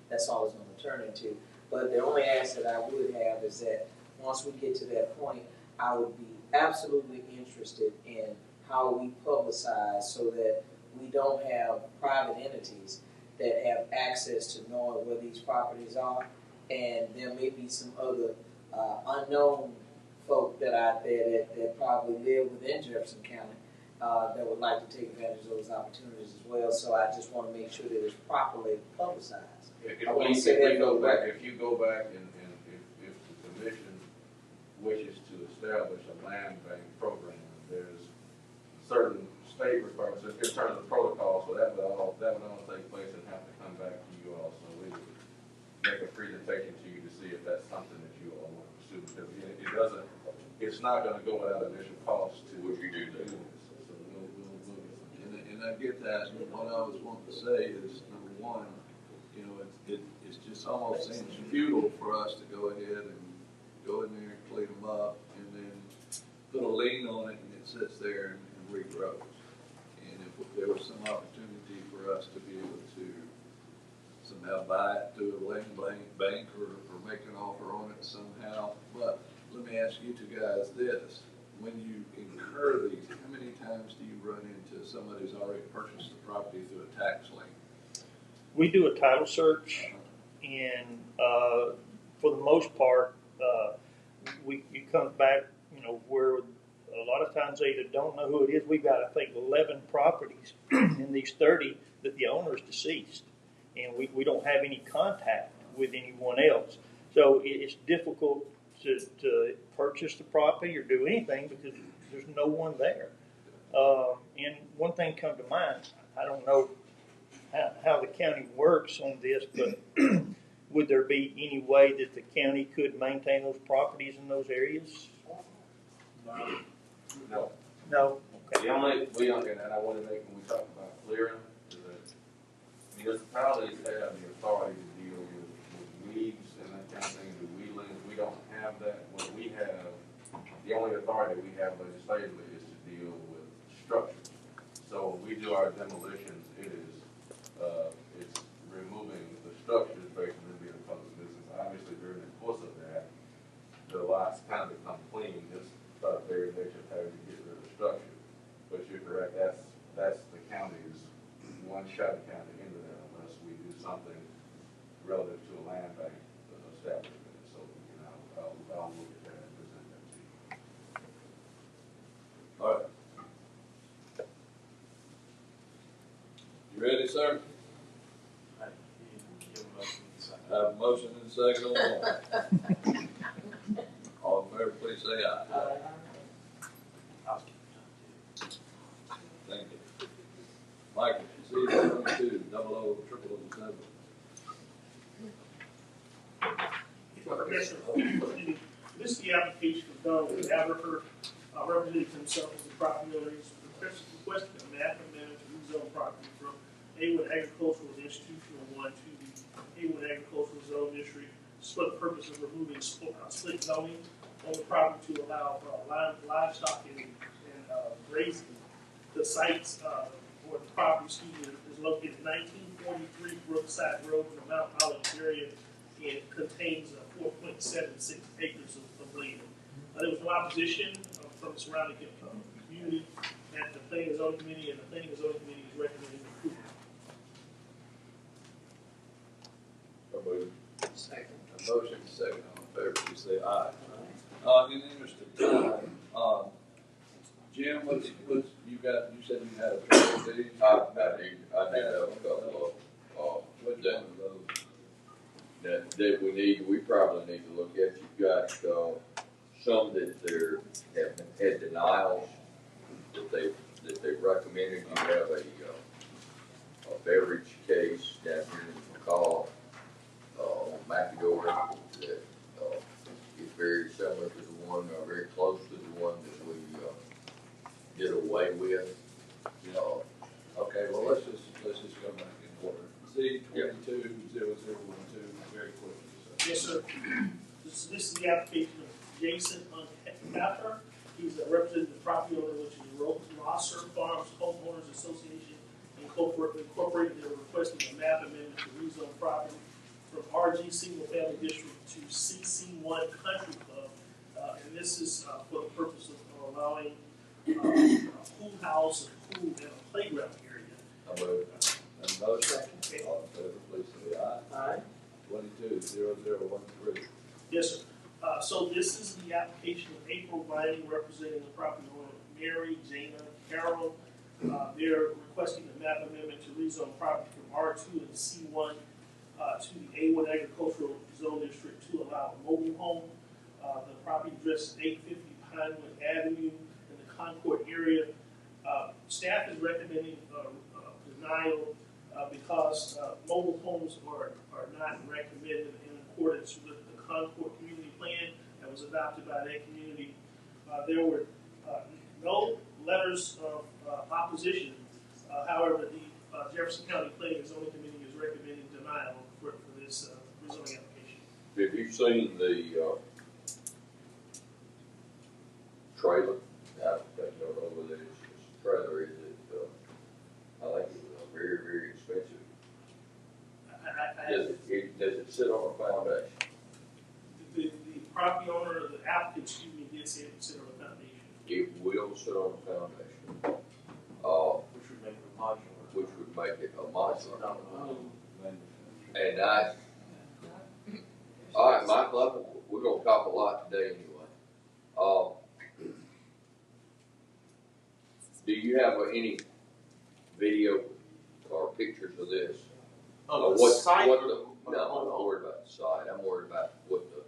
that's all it's going to turn into. But the only ask that I would have is that once we get to that point, I would be absolutely interested in how we publicize so that we don't have private entities that have access to knowing where these properties are. And there may be some other unknown folk that are out there that probably live within Jefferson County that would like to take advantage of those opportunities as well. So I just want to make sure that it's properly publicized. If you go back and if the commission wishes to establish a land bank program, there's certain state requirements in terms of protocol, so that would all take place and have to come back to you all. So we would make a presentation to you to see if that's something that you all want to pursue, because it's not going to go without initial cost to what you do this. So we'll And I get that. What I was wanting to say is, number one, it's just almost seems futile for us to go ahead and go in there and clean them up and then put a lien on it and it sits there and regrows. And if there was some opportunity for us to be able to somehow buy it through a land bank or make an offer on it somehow. But let me ask you two guys this. When you incur these, how many times do you run into somebody who's already purchased the property through a tax lien? We do a title search, and for the most part, it comes back, where a lot of times they either don't know who it is. We've got, I think, 11 properties in these 30 that the owner is deceased, and we don't have any contact with anyone else. So it's difficult to purchase the property or do anything because there's no one there. And one thing come to mind, I don't know how the county works on this, but would there be any way that the county could maintain those properties in those areas? No. No? Okay. And I want to make, when we talk about clearing, is that municipalities have the authority to deal with weeds and that kind of thing, the weedlings. We don't have that. What we have, the only authority we have legislatively is to deal with structures. So when we do our demolitions, it's removing the structures based on them being a public nuisance. Obviously, during the course of that, the lots kind of become clean, just by the very nature of having to get rid of the structure. But you're correct, that's the county's one shot at county into that unless we do something relative to a land bank establishment. So, I'll look at that and present that to you. All right. You ready, sir? I have a motion and a second on that. say aye. Thank you. Michael, C 22-00-007. This is the application of Donald Haverford, representing himself as the property owner. He's requesting a map amendment to rezone property from A1 Agricultural Institutional 1 to the A1 Agricultural Zone District for the purpose of removing split zoning on the property to allow livestock and grazing. The sites or the property, is located at 1943 Brookside Road in the Mount Olive area and contains 4.76 acres of land. There was no opposition from the surrounding community at the Planning and Zoning Committee, and the Planning and Zoning Committee is recommending approval. Second. A motion, second, all in favor, please say aye. In the interest of time, Jim, you said you had a couple of these? I did have a couple of, that we probably need to look at. You've got, some that have had denials that they recommended. You have a beverage case down here in McCall, on McAdoo that, is very similar to the one, very close to the one that we, did away with. Okay, well, let's just go back in order. C 22-0012, very quickly. So. Yes, sir. This is the application of Jason Unpepper. He's a representative property owner, which is Rosser Farms Homeowners Association Incorporated. They're requesting a map amendment to rezone property from RG Single Family District to CC1 Country Club. And this is for the purpose of allowing a pool house, a pool, and a playground area. A motion. All in favor, please say aye. Aye. 22-0013. Yes, sir. So this is the application of April Vining, representing the property owner Mary, Jana, Carol. They're requesting a map amendment to rezone property from R2 and C1 to the A1 Agricultural Zone District to allow a mobile home. The property address is 850 Pinewood Avenue in the Concord area. Staff is recommending denial because mobile homes are not recommended in accordance with the Concord Community Plan that was adopted by that community. There were no letters of opposition. However, the Jefferson County Planning and Zoning Committee is recommending denial for this rezoning application. Have you seen the trailer? I don't know whether it's trailer, is it? I think it was very, very expensive. Does it sit on a foundation? The property owner, the applicant, did say it sit on a foundation. It will sit on a foundation. Which would make it modular. Which would make it a modular. And all right, Michael, we're gonna talk a lot today anyway. Do you have any video or pictures of this? Oh, the site? No, I'm not worried about the site. I'm worried about what the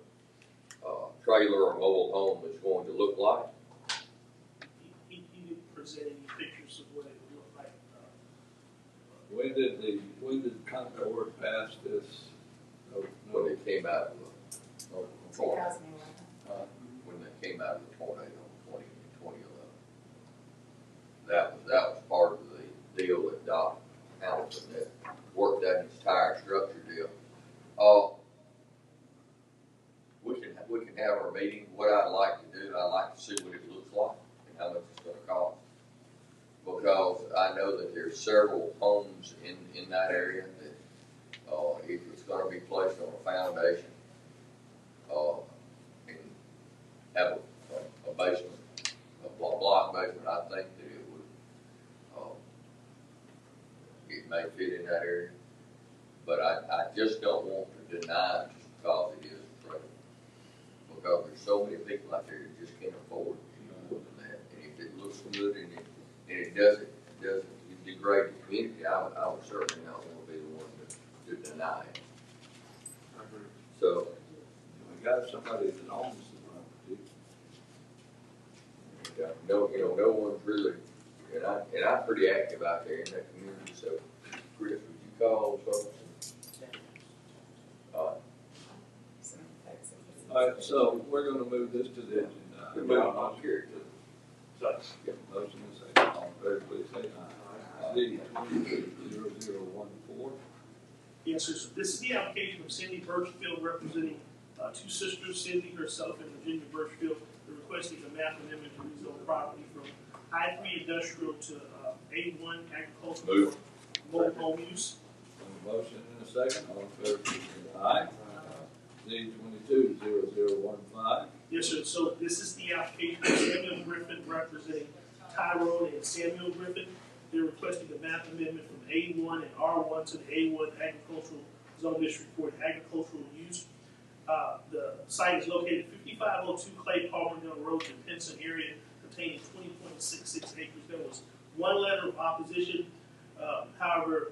trailer or mobile home is going to look like. He didn't present any pictures of what it would look like. When did Concord pass this? When they came out of the 2011. when they came out of the tornado in 2011. That was part of the deal that Doc Hamilton that worked that entire structure deal. We can have our meeting. What I'd like to do, I'd like to see what it looks like and how much it's going to cost. Because I know that there's several homes in that area that if it's going to be placed on a foundation and have a basement, a block basement, I think that it may fit in that area. But I just don't want to deny it just because it is a trailer. Because there's so many people out there that just can't afford more than that. And if it looks good and it doesn't degrade the community, I would certainly not want to be the one to deny it. So we got somebody that owns the property. No, no one's really, and I'm pretty active out there in that community, so Chris, would you call folks? All right, so we're gonna move this to the agenda. I'm curious. Motion is second, all in favor, please say aye. Z 220014. Yes, sir. So this is the application of Cindy Birchfield representing two sisters, Cindy herself and Virginia Birchfield. They're requesting a map amendment to rezone property from I-3 industrial to A1 agricultural for mobile home use. Motion and a second, all in favor, please say aye. Z 220015. Yes, sir. So this is the application of Samuel Griffin representing Tyrone and Samuel Griffin. They're requesting a map amendment from A1 and R1 to the A1 agricultural zone district for agricultural use. The site is located 5502 Clay Palmer Mill Road in Pinson area, containing 20.66 acres. There was one letter of opposition. However,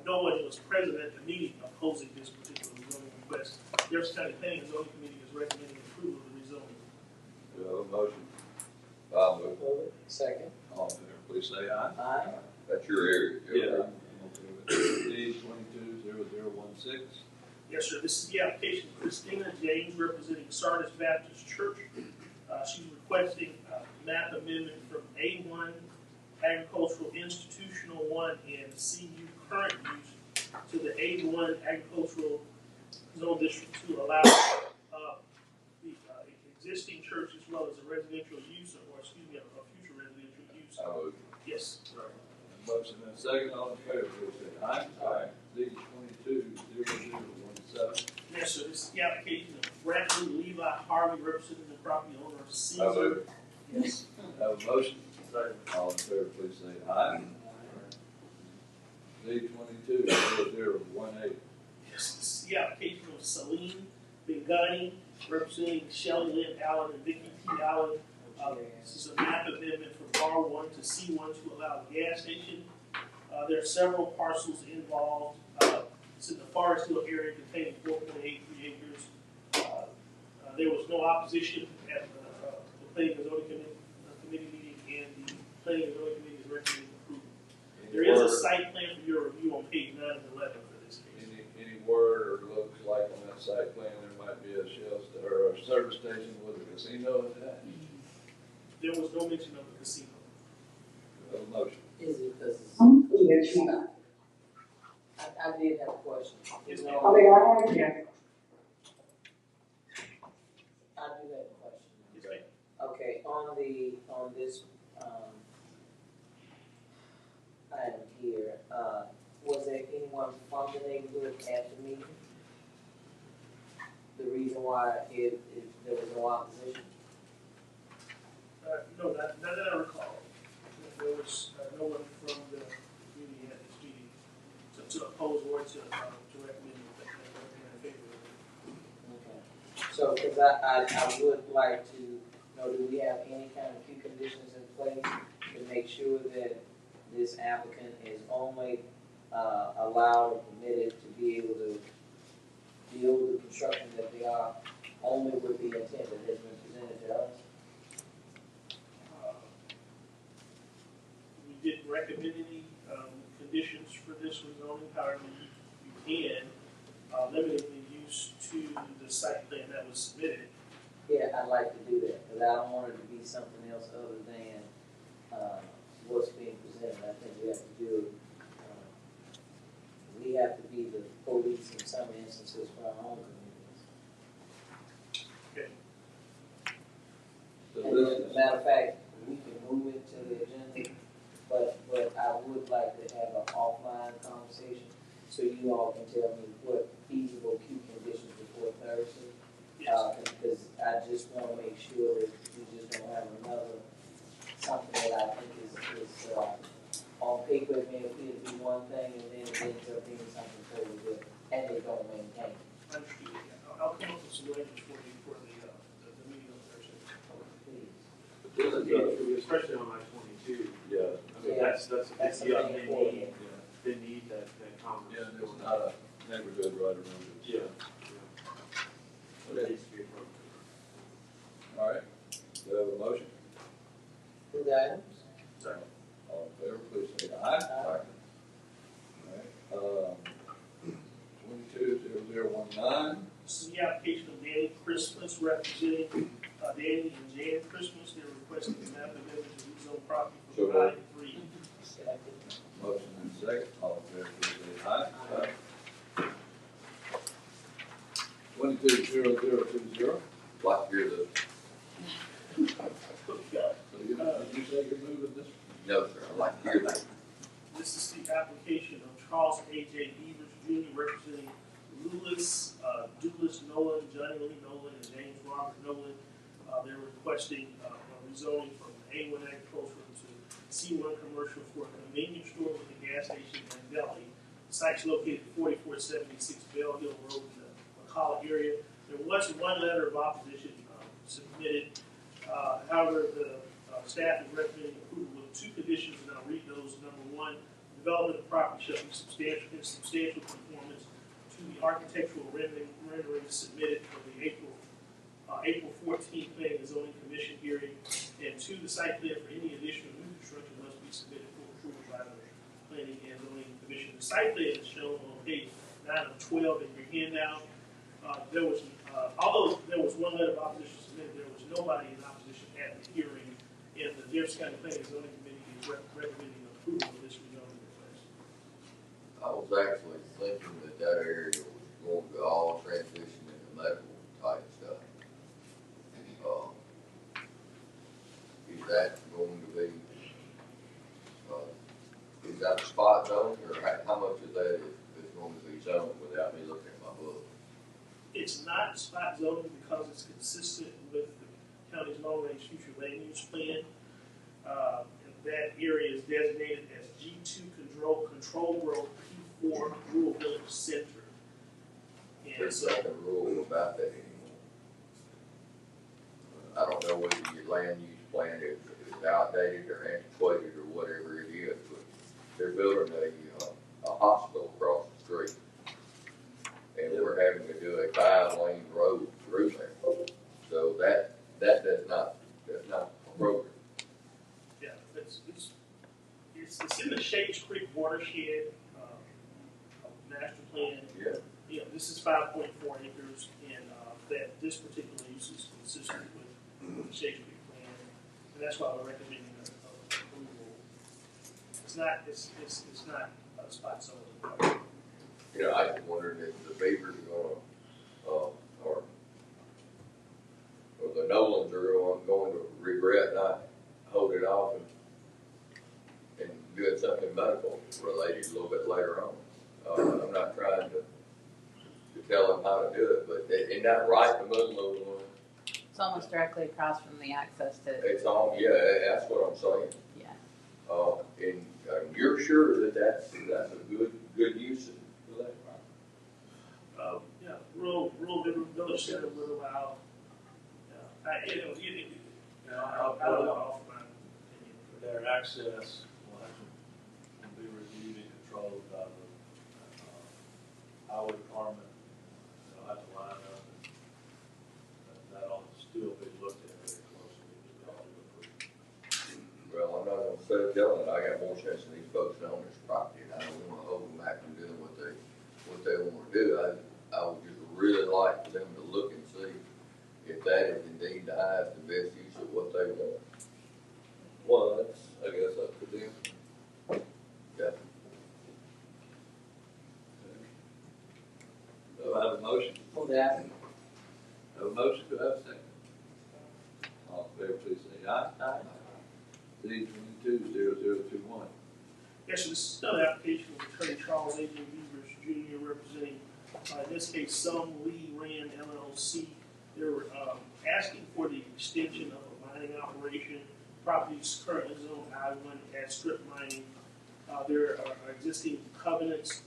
no one was present at the meeting opposing this particular zoning request. Jefferson County Planning and Zoning Committee is recommending approval of the rezoning. Do I have a motion? I'll move. Second. All in favor, please say aye. Aye. That's your area. Yeah. Z 220016. Yes, sir. This is the application of Christina James representing Sardis Baptist Church. She's requesting a map amendment from A1 Agricultural Institutional 1 and CU Current Use to the A1 Agricultural Zone District to allow the existing church as well as a residential use, or excuse me, a future residential use. I'll move. Yes. Motion and a second, all in favor, please say aye. Aye. Z 220017. Yes, sir. This is the application of Bradley Levi Harvey representing the property owner of I'll Caesar. move. Yes. Have a motion? All in favor, please say aye. Z 220018. Yes, this is the application of Celine Bengani representing Shelley Lynn Allen and Vicky T. Allen. This is a map amendment from R1 to C1 to allow a gas station. There are several parcels involved. It's in the Forest Hill area containing 4.83 acres. There was no opposition at the Planning and Zoning Committee meeting, and the Planning and Zoning Committee is recommending approval. There is a site plan for your review on page 9 and 11 for this case. Any word or looks like on that site plan, there might be a Shell or a service station with a casino attached? There was no mention of a casino. Do I have a motion? Is it because it's? I did have a question. Yes, You ma'am. know, Okay, I have here. I do have a question. Yes, ma'am. Okay, on this, item here, was there anyone from the neighborhood at the meeting? The reason why there was no opposition? No, not that I recall. There was no one from the community at this meeting to oppose or to recommend in favor of it. Okay. So, because I would like to know, do we have any kind of key conditions in place to make sure that this applicant is only allowed or permitted to be able to deal with the construction that they are, only with the intent that has been presented to us? We didn't recommend any conditions for this rezoning. However, you can limit the use to the site plan that was submitted. Yeah, I'd like to do that, because I don't want it to be something else other than what's being presented. I think we have to do, we have to be the police in some instances for our own communities. Okay. So And this as is, a matter of fact, we can move it to the agenda, but I would like to have an offline conversation, so you all can tell me what feasible queue conditions before Thursday. Yes. Because I just want to make sure that we just don't have another, something that I think is on paper, it may appear to be one thing, and then it ends up being something totally different, and they don't maintain. Understood. I'll come up with some language for you for the meeting on Thursday. Please. Especially on I-22. yeah, I mean, Yeah. that's a That's big deal. the main point. They need that commerce. yeah, there's not a neighborhood right around it. Yeah. It Okay, needs to be appropriate. all right, do I have a motion? the items. Second. All in favor, please say aye. Aye. All right, 220019. This is the application of Danny Christmas representing Danny and Jan Christmas. They're requesting a map amendment to rezone property So from I-3. Second. Motion and second, all in favor, please say aye. Aye. 220020. Like to hear the, So did you say you're moving this? no, sir, I'd like to hear that. This is the application of Charles A.J. Beavers Jr. representing Louis Douglas Nolan, Johnny Lee Nolan, and James Robert Nolan. They're requesting rezoning from A1 agricultural to C1 commercial for a convenience store with a gas station and deli. The site's located at 4476 Bell Hill Road in the McCalla area. There was one letter of opposition submitted. However, the staff is recommending approval with two conditions, and I'll read those. Number one, development of the property shall be in substantial conformance to the architectural renderings submitted for the April 14th Planning and Zoning Commission hearing. And two, the site plan for any additional new construction must be submitted for approval by the Planning and Zoning Commission. The site plan is shown on page 9 of 12 in your handout. Although there was one letter of opposition submitted, there was nobody in opposition at the hearing, and the Jefferson County Planning and Zoning Committee is recommending approval of this rezoning request. I was actually thinking that area was going to all transition into medical type stuff. Is that going to be, is that a spot zone, or how much of that is going to be zoned without me looking at my book? It's not spot zoning because it's consistent with the county's long-range future land use plan. And that area is designated as G2 control growth P4 rural village center. And There's so, nothing rural about that anymore. I don't know whether your land use plan is outdated or antiquated or whatever it is, but they're building a hospital across the street. And we're having to do a 5-lane road through there. So that's not appropriate. yeah, it's in the Shades Creek watershed master plan. Yeah. Yeah, this is 5.4 acres, and that this particular use is consistent with the Shades Creek plan, and that's why we're recommending approval. It's not a spot zoning. You know, I was wondering if the Beavers are gonna, or the Nolans are going to regret not holding off and doing something medical related a little bit later on. I'm not trying to tell them how to do it, but isn't that right, the Muslim one? It's almost directly across from the access to, It's on, yeah, that's what I'm saying. yeah. And you're sure that that's a good use for that, right? Yeah, rural village center would allow. I don't know off my opinion. Their access will have to be reviewed and controlled by the highway department. They'll have to line up, and that'll still be looked at very closely. Well, I'm not gonna say telling it, I got more sense than these folks that own this property, and I don't wanna hold them back from doing what they wanna do. I would just really like for them to look and see if that is indeed the highest and best use of what they want. Well, that's, I guess, up to them. Yeah. Do I have a motion? For that. Have a motion, do I have a second? All in favor, please say aye. Aye. Z220021. Yes, so this is another application of Attorney Charles A.J. Beavers Jr. representing, in this case, Some Lee Rand LLC. They're asking for the extension of a mining operation. Property is currently zoned I-1 as strip mining. There are existing covenants.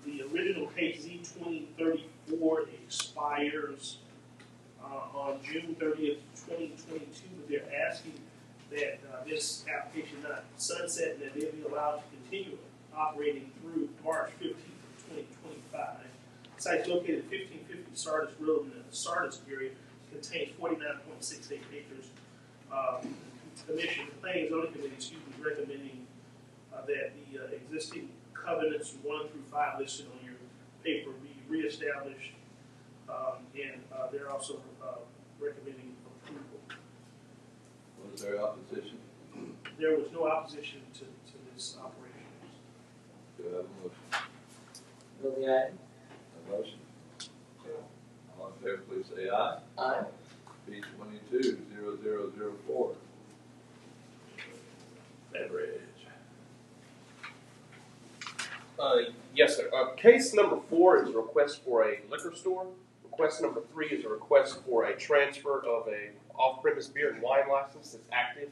The original case Z2034 expires on June 30th, 2022, but they're asking that this application not sunset and that they be allowed to continue operating through March 15th of 2025. The site is located at 1550 Sardis Road in the Sardis area, contains 49.68 acres. Commission, the Planning and Zoning Committee, is recommending that the existing covenants 1 through 5 listed on your paper be reestablished, and they're also recommending approval. Was there opposition? There was no opposition to this operation. Do I have a motion? Move the item. A motion? All in favor, please say aye. Aye. B 22-0004. Beverage. Yes, sir. Case number 4 is a request for a liquor store. Request number 3 is a request for a transfer of a off-premise beer and wine license that's active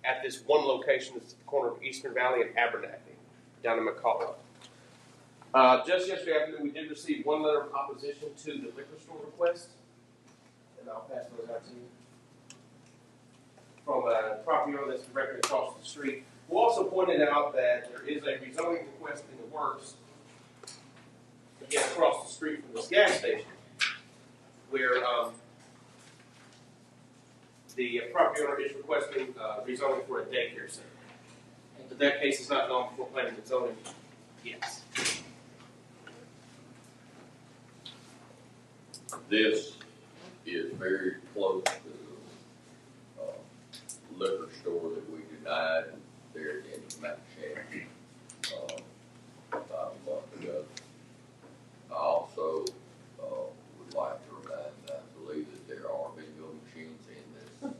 at this one location that's at the corner of Eastern Valley and Abernathy, down in McCall. Just yesterday afternoon, we did receive one letter of opposition to the liquor store request, and I'll pass those out to you. From a property owner that's directly across the street. We also pointed out that there is a rezoning request in the works, again, across the street from this gas station, where the property owner is requesting rezoning for a daycare center. But that case is not gone before planning and zoning yet. This is very close to the liquor store that we denied there at the end of Mount Shannon about a month ago. I also would like to remind, I believe that there are bingo machines in this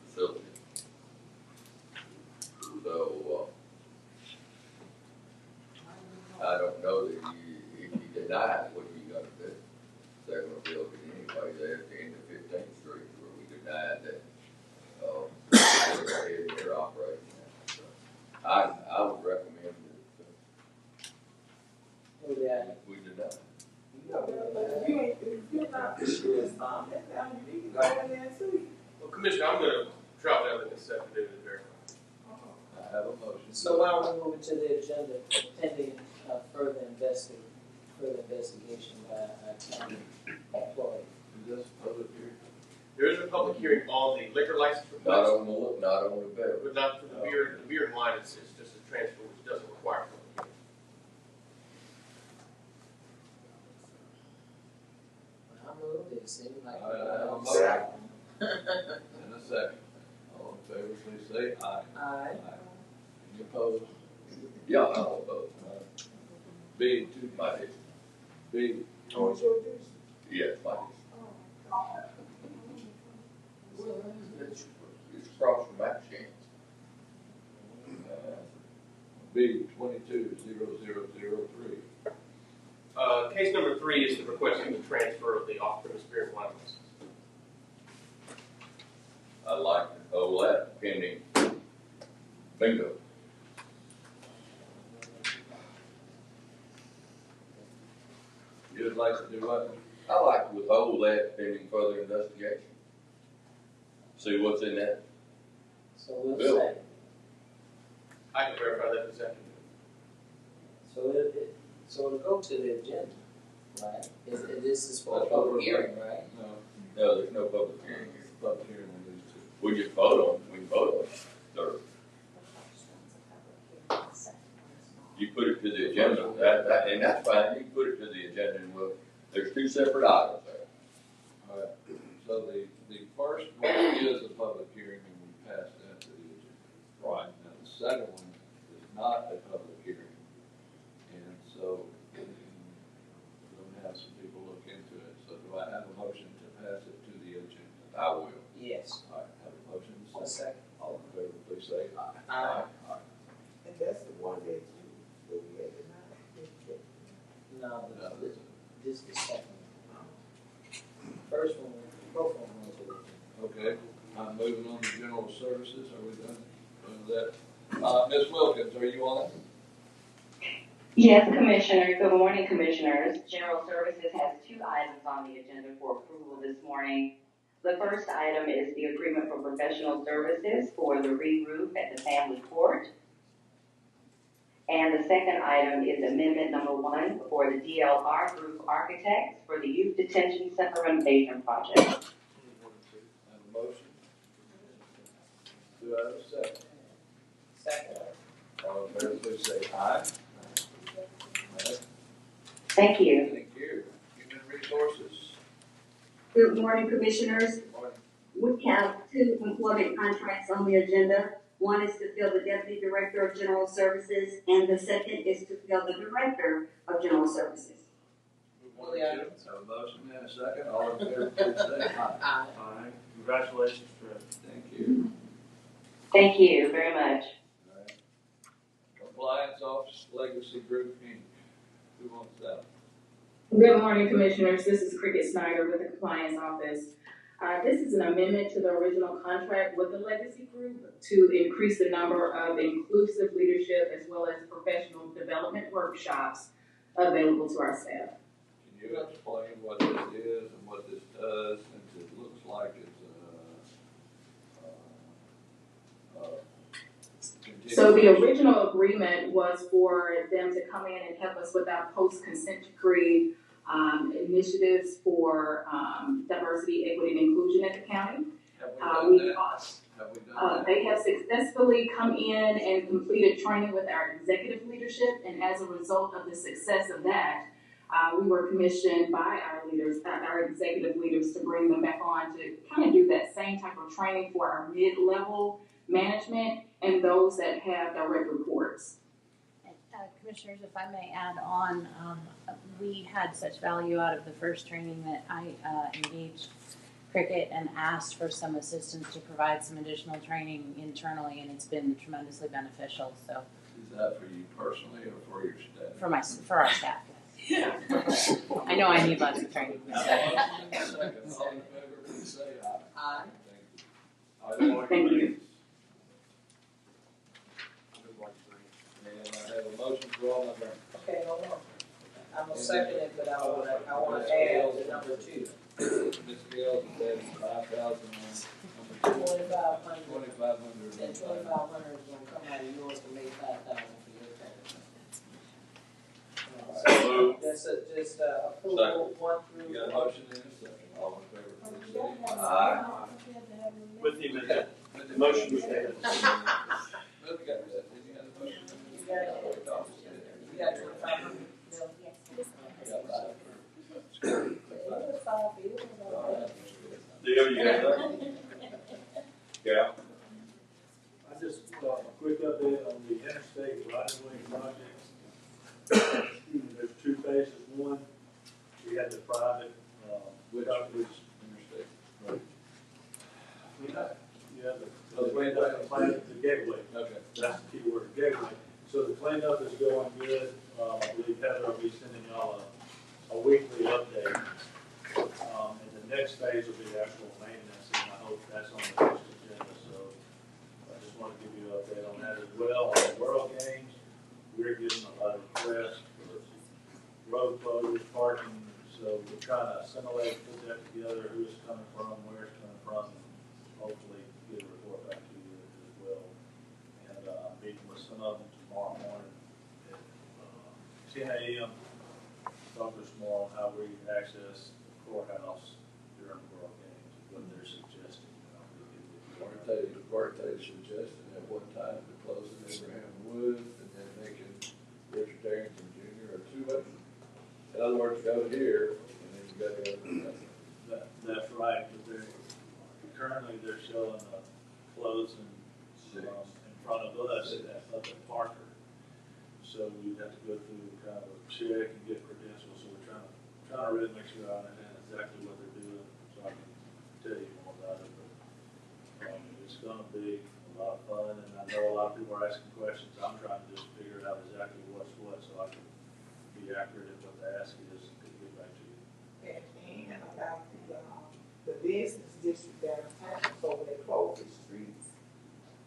facility. So I don't know that if you deny it, what are you gonna do? They're gonna build it anyway there at the end of 15th Street where we denied that they're operating that. So I would recommend that Move the item. we deny it. You're not this time. That's how you can go in there and see. Well, Commissioner, I'm going to travel down there this afternoon and verify. I have a motion. So why don't we move it to the agenda pending further investigation by our county employee? Is this public hearing? There is a public hearing on the liquor license request. Not on the beverage. But not for the beer and wine, it's just a transfer which doesn't require public hearing. I moved it, seemed like. I have a motion. And a second. All in favor, please say aye. Aye. Any opposed? Yeah, I'll vote. B, Mighty. B. Oh, it's your dish? Yes, Mighty. Oh. It's across from Mount Shannon. B 22-0003. Case number 3 is the requesting the transfer of the off-premise beer and wine license. I'd like to hold that pending bingo. You'd like to do what? I like to withhold that pending further investigation. See what's in that. So we'll Bill. say, I can verify that this afternoon. so it'll go to the agenda, right? This is for a public hearing, right? No, No, there's no public hearing here. public hearing on these two. We just vote on, we can vote on it. Third. You put it to the agenda, and that's fine, you can put it to the agenda and there's 2 separate items there. All right, so the first one is a public hearing and we pass that to the agenda. Right. Now, the second one is not a public hearing. And so we're going to have some people look into it. So do I have a motion to pass it to the agenda? I will. Yes. All right, have a motion. A second. All in favor, please say aye. Aye. And that's the one that we had tonight. No, but this is the second one. First one, both of them went to the agenda. Okay, I'm moving on to general services. Are we done with that? Ms. Wilkins, are you on? Yes, Commissioner. Good morning, Commissioners. General Services has 2 items on the agenda for approval this morning. The first item is the agreement for professional services for the re-roof at the family court. And the second item is amendment number 1 for the DLR Group Architects for the Youth Detention Center renovation project. Do I have a second? Second. All in favor, please say aye. Aye. Thank you. Thank you. Human Resources. Good morning, Commissioners. Good morning. We have two employment contracts on the agenda. One is to fill the Deputy Director of General Services, and the second is to fill the Director of General Services. Good morning, Jim. Have a motion and a second. All in favor, please say aye. Aye. Aye. Congratulations, Fred. Thank you. Thank you very much. All right. Compliance Office Legacy Group, Inc. Who wants that? Good morning, Commissioners. This is Cricket Snyder with the Compliance Office. This is an amendment to the original contract with the Legacy Group to increase the number of inclusive leadership as well as professional development workshops available to our staff. Can you explain what this is and what this does, since it looks like it's So the original agreement was for them to come in and help us with our post-consent decree initiatives for diversity, equity, and inclusion at the county. Have we done that? They have successfully come in and completed training with our executive leadership, and as a result of the success of that, we were commissioned by our leaders, our executive leaders, to bring them back on to kind of do that same type of training for our mid-level management and those that have direct reports. Commissioners, if I may add on, we had such value out of the first training that I engaged Cricket and asked for some assistance to provide some additional training internally, and it's been tremendously beneficial. So, is that for you personally or for your staff? For our staff. Yes. I know I need lots of training. All in favor, please say aye. Aye. Thank you. And I have a motion for all number. Okay, hold on. I'm gonna second it, but I wanna add the number 2. Ms. Gales is adding 5,000 on number 2. 2,500. Then 2,500 is gonna come out of yours to make 5,000 for your tax. That's just approval 1 through. You got a motion in a second. All in favor, please say aye. With the amendment. The motion was made. Look at that. Did you have a motion? You got 2,500? Dale, you got that? Yeah. I just, a quick update on the interstate right-of-way project. There's 2 phases. One, we had the private, Which interstate? Right. Yeah, the plan, the gateway. Okay. That's the key word, gateway. So the cleanup is going good. I believe Heather will be sending y'all a weekly update. And the next phase will be the actual maintenance, and I hope that's on the next agenda. So I just want to give you an update on that as well. On the World Games, we're getting a lot of requests for road closures, parking. So we're trying to assimilate, put that together, who it's coming from, where it's coming from, and hopefully get a report back to you as well. And I'm meeting with some of them tomorrow morning at 10 a.m. Talk to us more on how we access the courthouse during the World Games, what they're suggesting. Weren't they suggesting at one time to closing Abraham Woods and then making Richard Darrington Jr. a 2-way? In other words, go here and then you go to That's right, but currently they're showing closing in front of us up at Parker. So we have to go through kind of a check and get credentials. So we're trying to really make sure I understand exactly what they're doing, so I can tell you more about it. But it's going to be a lot of fun, and I know a lot of people are asking questions. I'm trying to just figure out exactly what's what, so I can be accurate at what the ask is to get back to you. And about the business district downtown, so when they close the streets,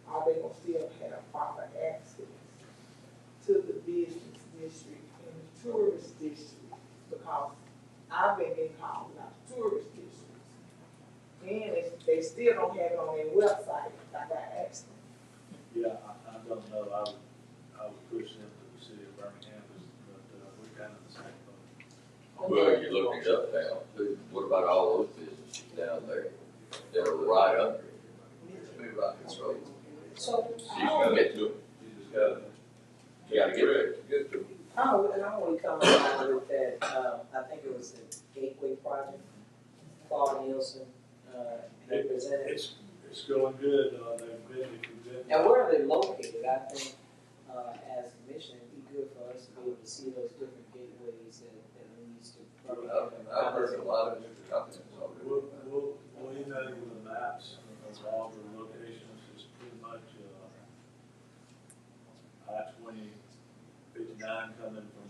are they gonna still have proper access to the business district and the tourist district? Because I've been getting called about the tourist districts. And they still don't have it on their website, like I asked them. Yeah, I don't know. I would push them to the city of Birmingham, but we're kind of the same boat. Well, you look it up now, too. What about all those businesses down there that are right under it? Move out this road. So, You just gotta get to it. You gotta get to it. and I'm only coming along with that, I think it was the Gateway Project, Claude Nielsen, they presented. It's going good, they've been. And where are they located? I think, as a commission, it'd be good for us to be able to see those different gateways that leads to. I've heard a lot of different companies already. We'll email you the maps of all the locations. It's pretty much I-20, 59 coming from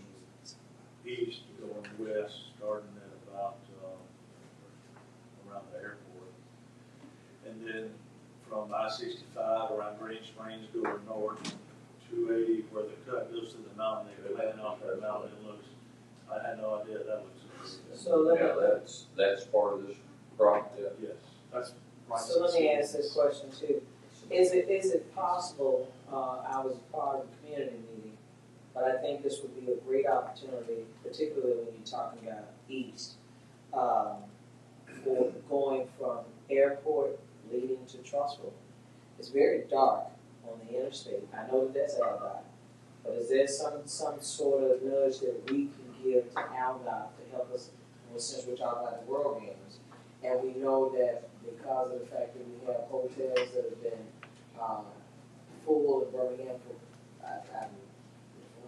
the east going west, starting at about around the airport, and then from I-65 around Green Springs going north, 280 where the cut goes to the mountain. They land off that mountain. It looks. I had no idea that looks. So that's part of this project. Yes, that's right. So let me ask this question too. Is it possible, I was part of a community meeting, but I think this would be a great opportunity, particularly when you're talking about east, for going from airport leading to Trussville. It's very dark on the interstate. I know that that's ALDOT, but is there some sort of nudge that we can give to ALDOT to help us, well, since we're talking about the World Games, and we know that because of the fact that we have hotels that have been full in Birmingham for,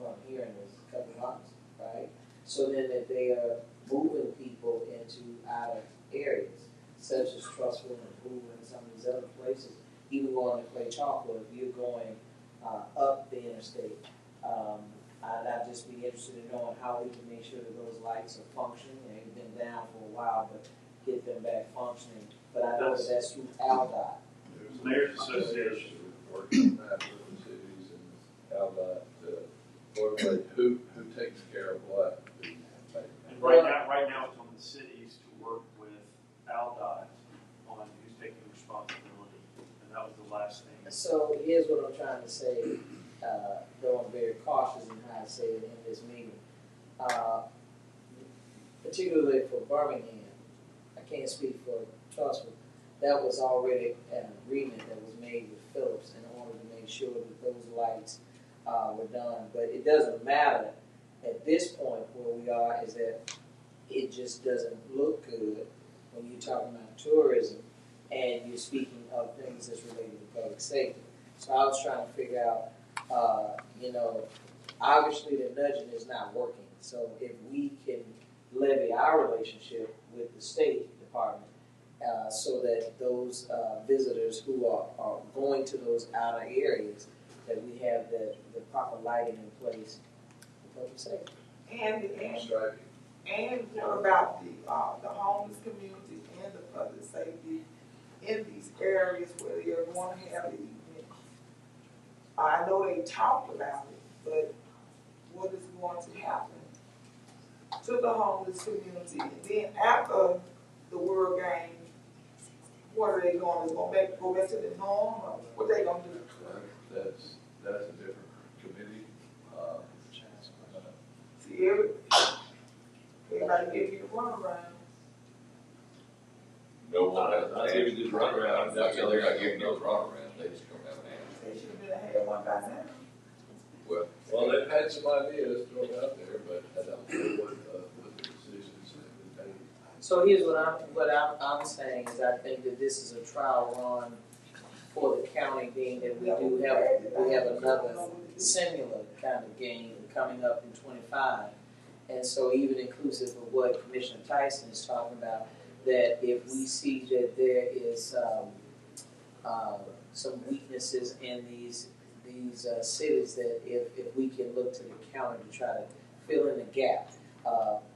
what I'm hearing is a couple of months, right? So then that they are moving people into outer areas, such as Trussville and Hoover and some of these other places, even going to Clay Chalkwood, if you're going up the interstate. I'd just be interested in knowing how we can make sure that those lights are functioning. They've been down for a while, but get them back functioning. But I know that that's through ALDOT. Mayor's Association. Working on that with the cities and ALDOT, who takes care of what? And right now it's on the cities to work with ALDOT on who's taking responsibility, and that was the last thing. So here's what I'm trying to say, though I'm very cautious in how I say it in this meeting. Particularly for Birmingham, I can't speak for Trussville, that was already an agreement that was made with Phillips in order to make sure that those lights were done. But it doesn't matter at this point where we are, is that it just doesn't look good when you're talking about tourism and you're speaking of things that's related to public safety. So I was trying to figure out, obviously the nudging is not working. So if we can levy our relationship with the State Department so that those visitors who are going to those outer areas, that we have the proper lighting in place for public safety. And what about the homeless community and the public safety in these areas where they're going to have the events? I know they talked about it, but what is going to happen to the homeless community? And then after the World Games, what are they going to do? Go back to the norm, or what they going to do? That's a different committee. See, everybody give you the runaround. No one has I think we just run around. They're not giving you a runaround, they just come down and They should have been had one by now. Well, they've had some ideas thrown out there, but I don't know what the decisions have been made. So here's what I'm saying is I think that this is a trial run for the county, being that we have another similar kind of game coming up in 25. And so even inclusive of what Commissioner Tyson is talking about, that if we see that there is some weaknesses in these cities, that if we can look to the county to try to fill in the gap,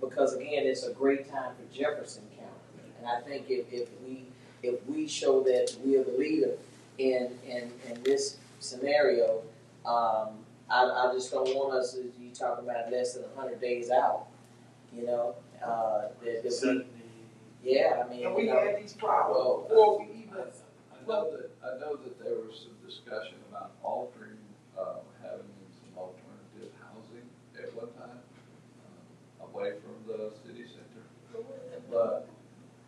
because again, it's a great time for Jefferson County, and I think if we show that we are the leader in this scenario, I just don't want us, as you talk about, less than 100 days out, yeah, I mean, and we had these problems before we even. I know that there was some discussion about altering, having some alternative housing at one time, away from the city center. But,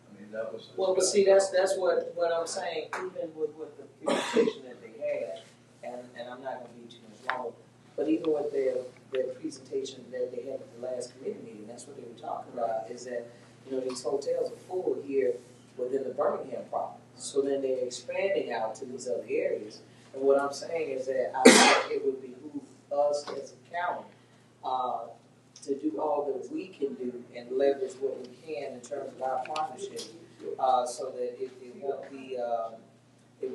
I mean, that was. Well, but see, that's what I'm saying, even with the presentation that they had, I'm not gonna be too much longer, but even with their presentation that they had at the last committee meeting, that's what they were talking about, is that, you know, these hotels are full here within the Birmingham property. So then they're expanding out to these other areas. And what I'm saying is that I think it would behoove us as a county, to do all that we can do and leverage what we can in terms of our partnership, so that it won't be, it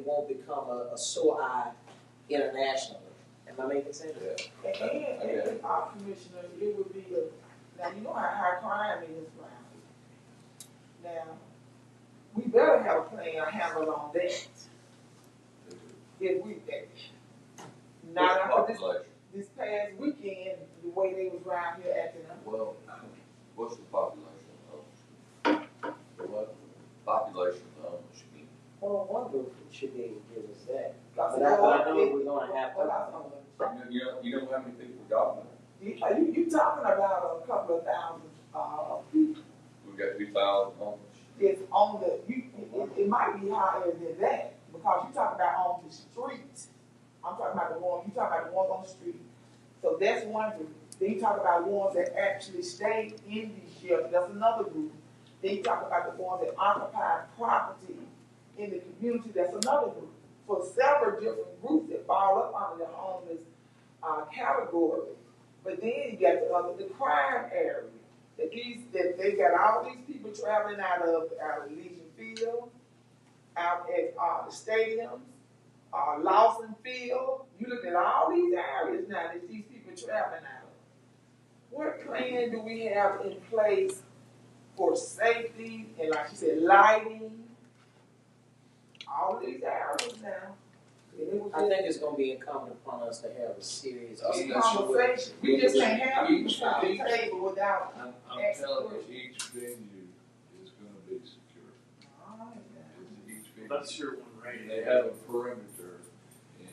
won't become a sore eye internationally. Am I making sense? And Commissioner, it would be now you know how high crime is around here. Now, we better have a plan, a handle on that. If we, not after this past weekend, the way they was around here acting up. Well, what's the population of what? Population of Michigan. Well, one group should be able to give us that. But I know we're gonna have to. You know how many people got there? You talking about a couple of thousand people. We got 2,000 homes. It's on the, it might be higher than that, because you talking about on the street. I'm talking about you talking about the ones on the street. So that's one group. Then you talk about ones that actually stay in these shelters. That's another group. Then you talk about the ones that occupy property in the community. That's another group. For several different groups that fall up under the homeless category. But then you got the crime area. That they got all these people traveling out of Legion Field, out at the stadiums, Lawson Field. You look at all these areas now that these people traveling out of. What plan do we have in place for safety and, like you said, lighting? All these areas now. I think it's gonna be incumbent upon us to have a serious conversation. We just can't have people at the table without. I'm telling you, each venue is gonna be secure. Each venue. Let's hear one right. They have a perimeter, and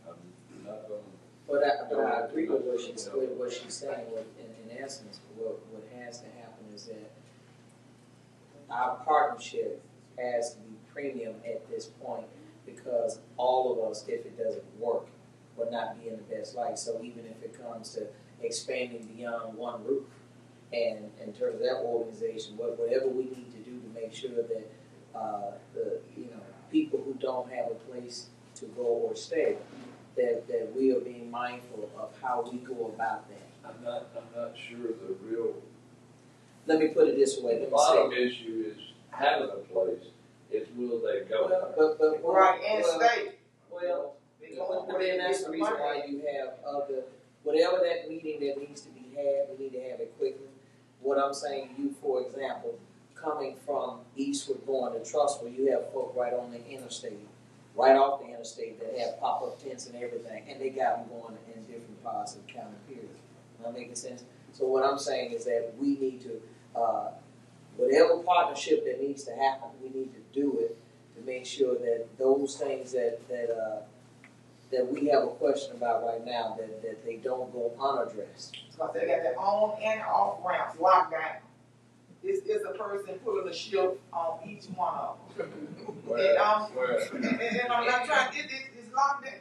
I'm not gonna. But I agree with what she's saying. In essence, what has to happen is that our partnership has to be premium at this point, because all of us, if it doesn't work, will not be in the best light. So even if it comes to expanding beyond one roof, and in terms of that organization, whatever we need to do to make sure that the people who don't have a place to go or stay, that we are being mindful of how we go about that. I'm not sure the real. Let me put it this way. The bottom issue is having a place. It's will they go? But right, and state. Well, but then that's the reason why you have whatever that meeting that needs to be had, we need to have it quickly. What I'm saying to you, for example, coming from Eastwood going to Trussville, you have folk right on the interstate, right off the interstate, that have pop-up tents and everything, and they got them going in different parts of the county, period. Am I making sense? So what I'm saying is that we need to, whatever partnership that needs to happen, we need to do it to make sure that those things that we have a question about right now, that they don't go unaddressed. Because they got their on and off ramps locked down. It's a person pulling a shift on each one of them. And I'm not trying, it's locked down.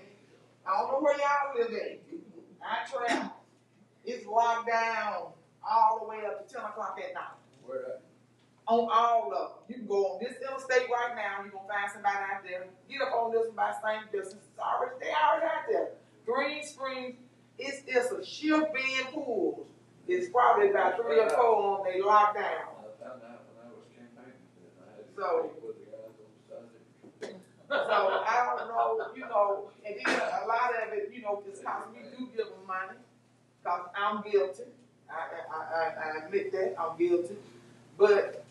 I don't know where y'all live at. I travel. It's locked down all the way up to 10 o'clock at night. Where at? On all of them. You can go on this interstate right now, you're going to find somebody out there. Get up on this one by same distance. They already out there. Green Springs, it's a shift being pulled. It's probably about 3 or 4 on they locked down. I found out when I was campaigning. I had to So, speak with the guys on the side. so I don't know, and then a lot of it, because we do give them money, because I'm guilty. I admit that, I'm guilty. But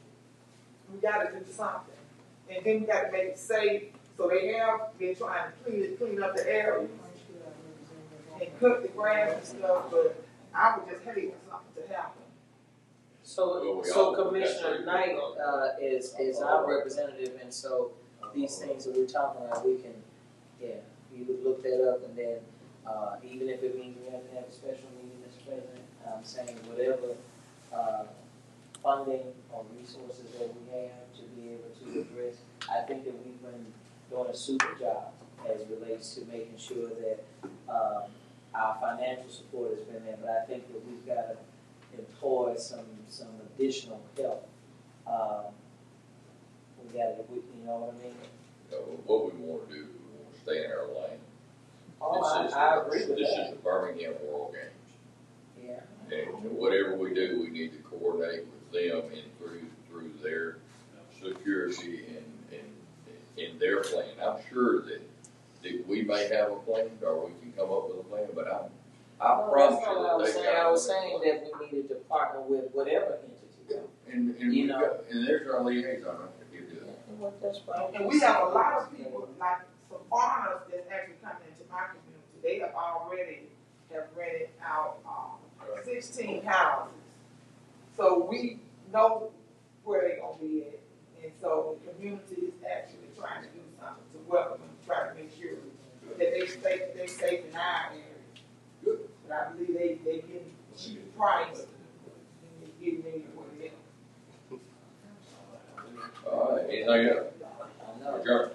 we got to do something. And then we got to make it safe. So they have been trying to clean up the area and cut the grass and stuff, but I would just hate for something to happen. So Commissioner Knight is our representative, and so these things that we're talking about, we can, you would look that up, and then even if it means we have to have a special meeting, Mr. President, I'm saying whatever funding or resources that we have to be able to address, I think that we've been doing a super job as relates to making sure that, our financial support has been there, but I think that we've got to employ some additional help. We got to, you know what I mean? What we want to do, we want to stay in our lane. Oh, I agree with This that. is the Birmingham World Games. Yeah. And whatever we do, we need to coordinate with them and through their security and their plan. I'm sure that we may have a plan, or we can come up with a plan, but I promise That's not you what I was that saying. they got. I was saying that we needed to partner with whatever entity. And You we know. got, and there's our liaison, I think you do that. Well, that's fine. And we have a lot of people, like some foreigners that's actually coming into my community, they have already have rented out, 16 houses. So we know where they gonna be at, and so the community is actually trying to do something to welcome them, try to make sure that they stay in our area. But I believe they getting cheap price, and they getting anywhere else. All right, anything else? I know. Adjourn.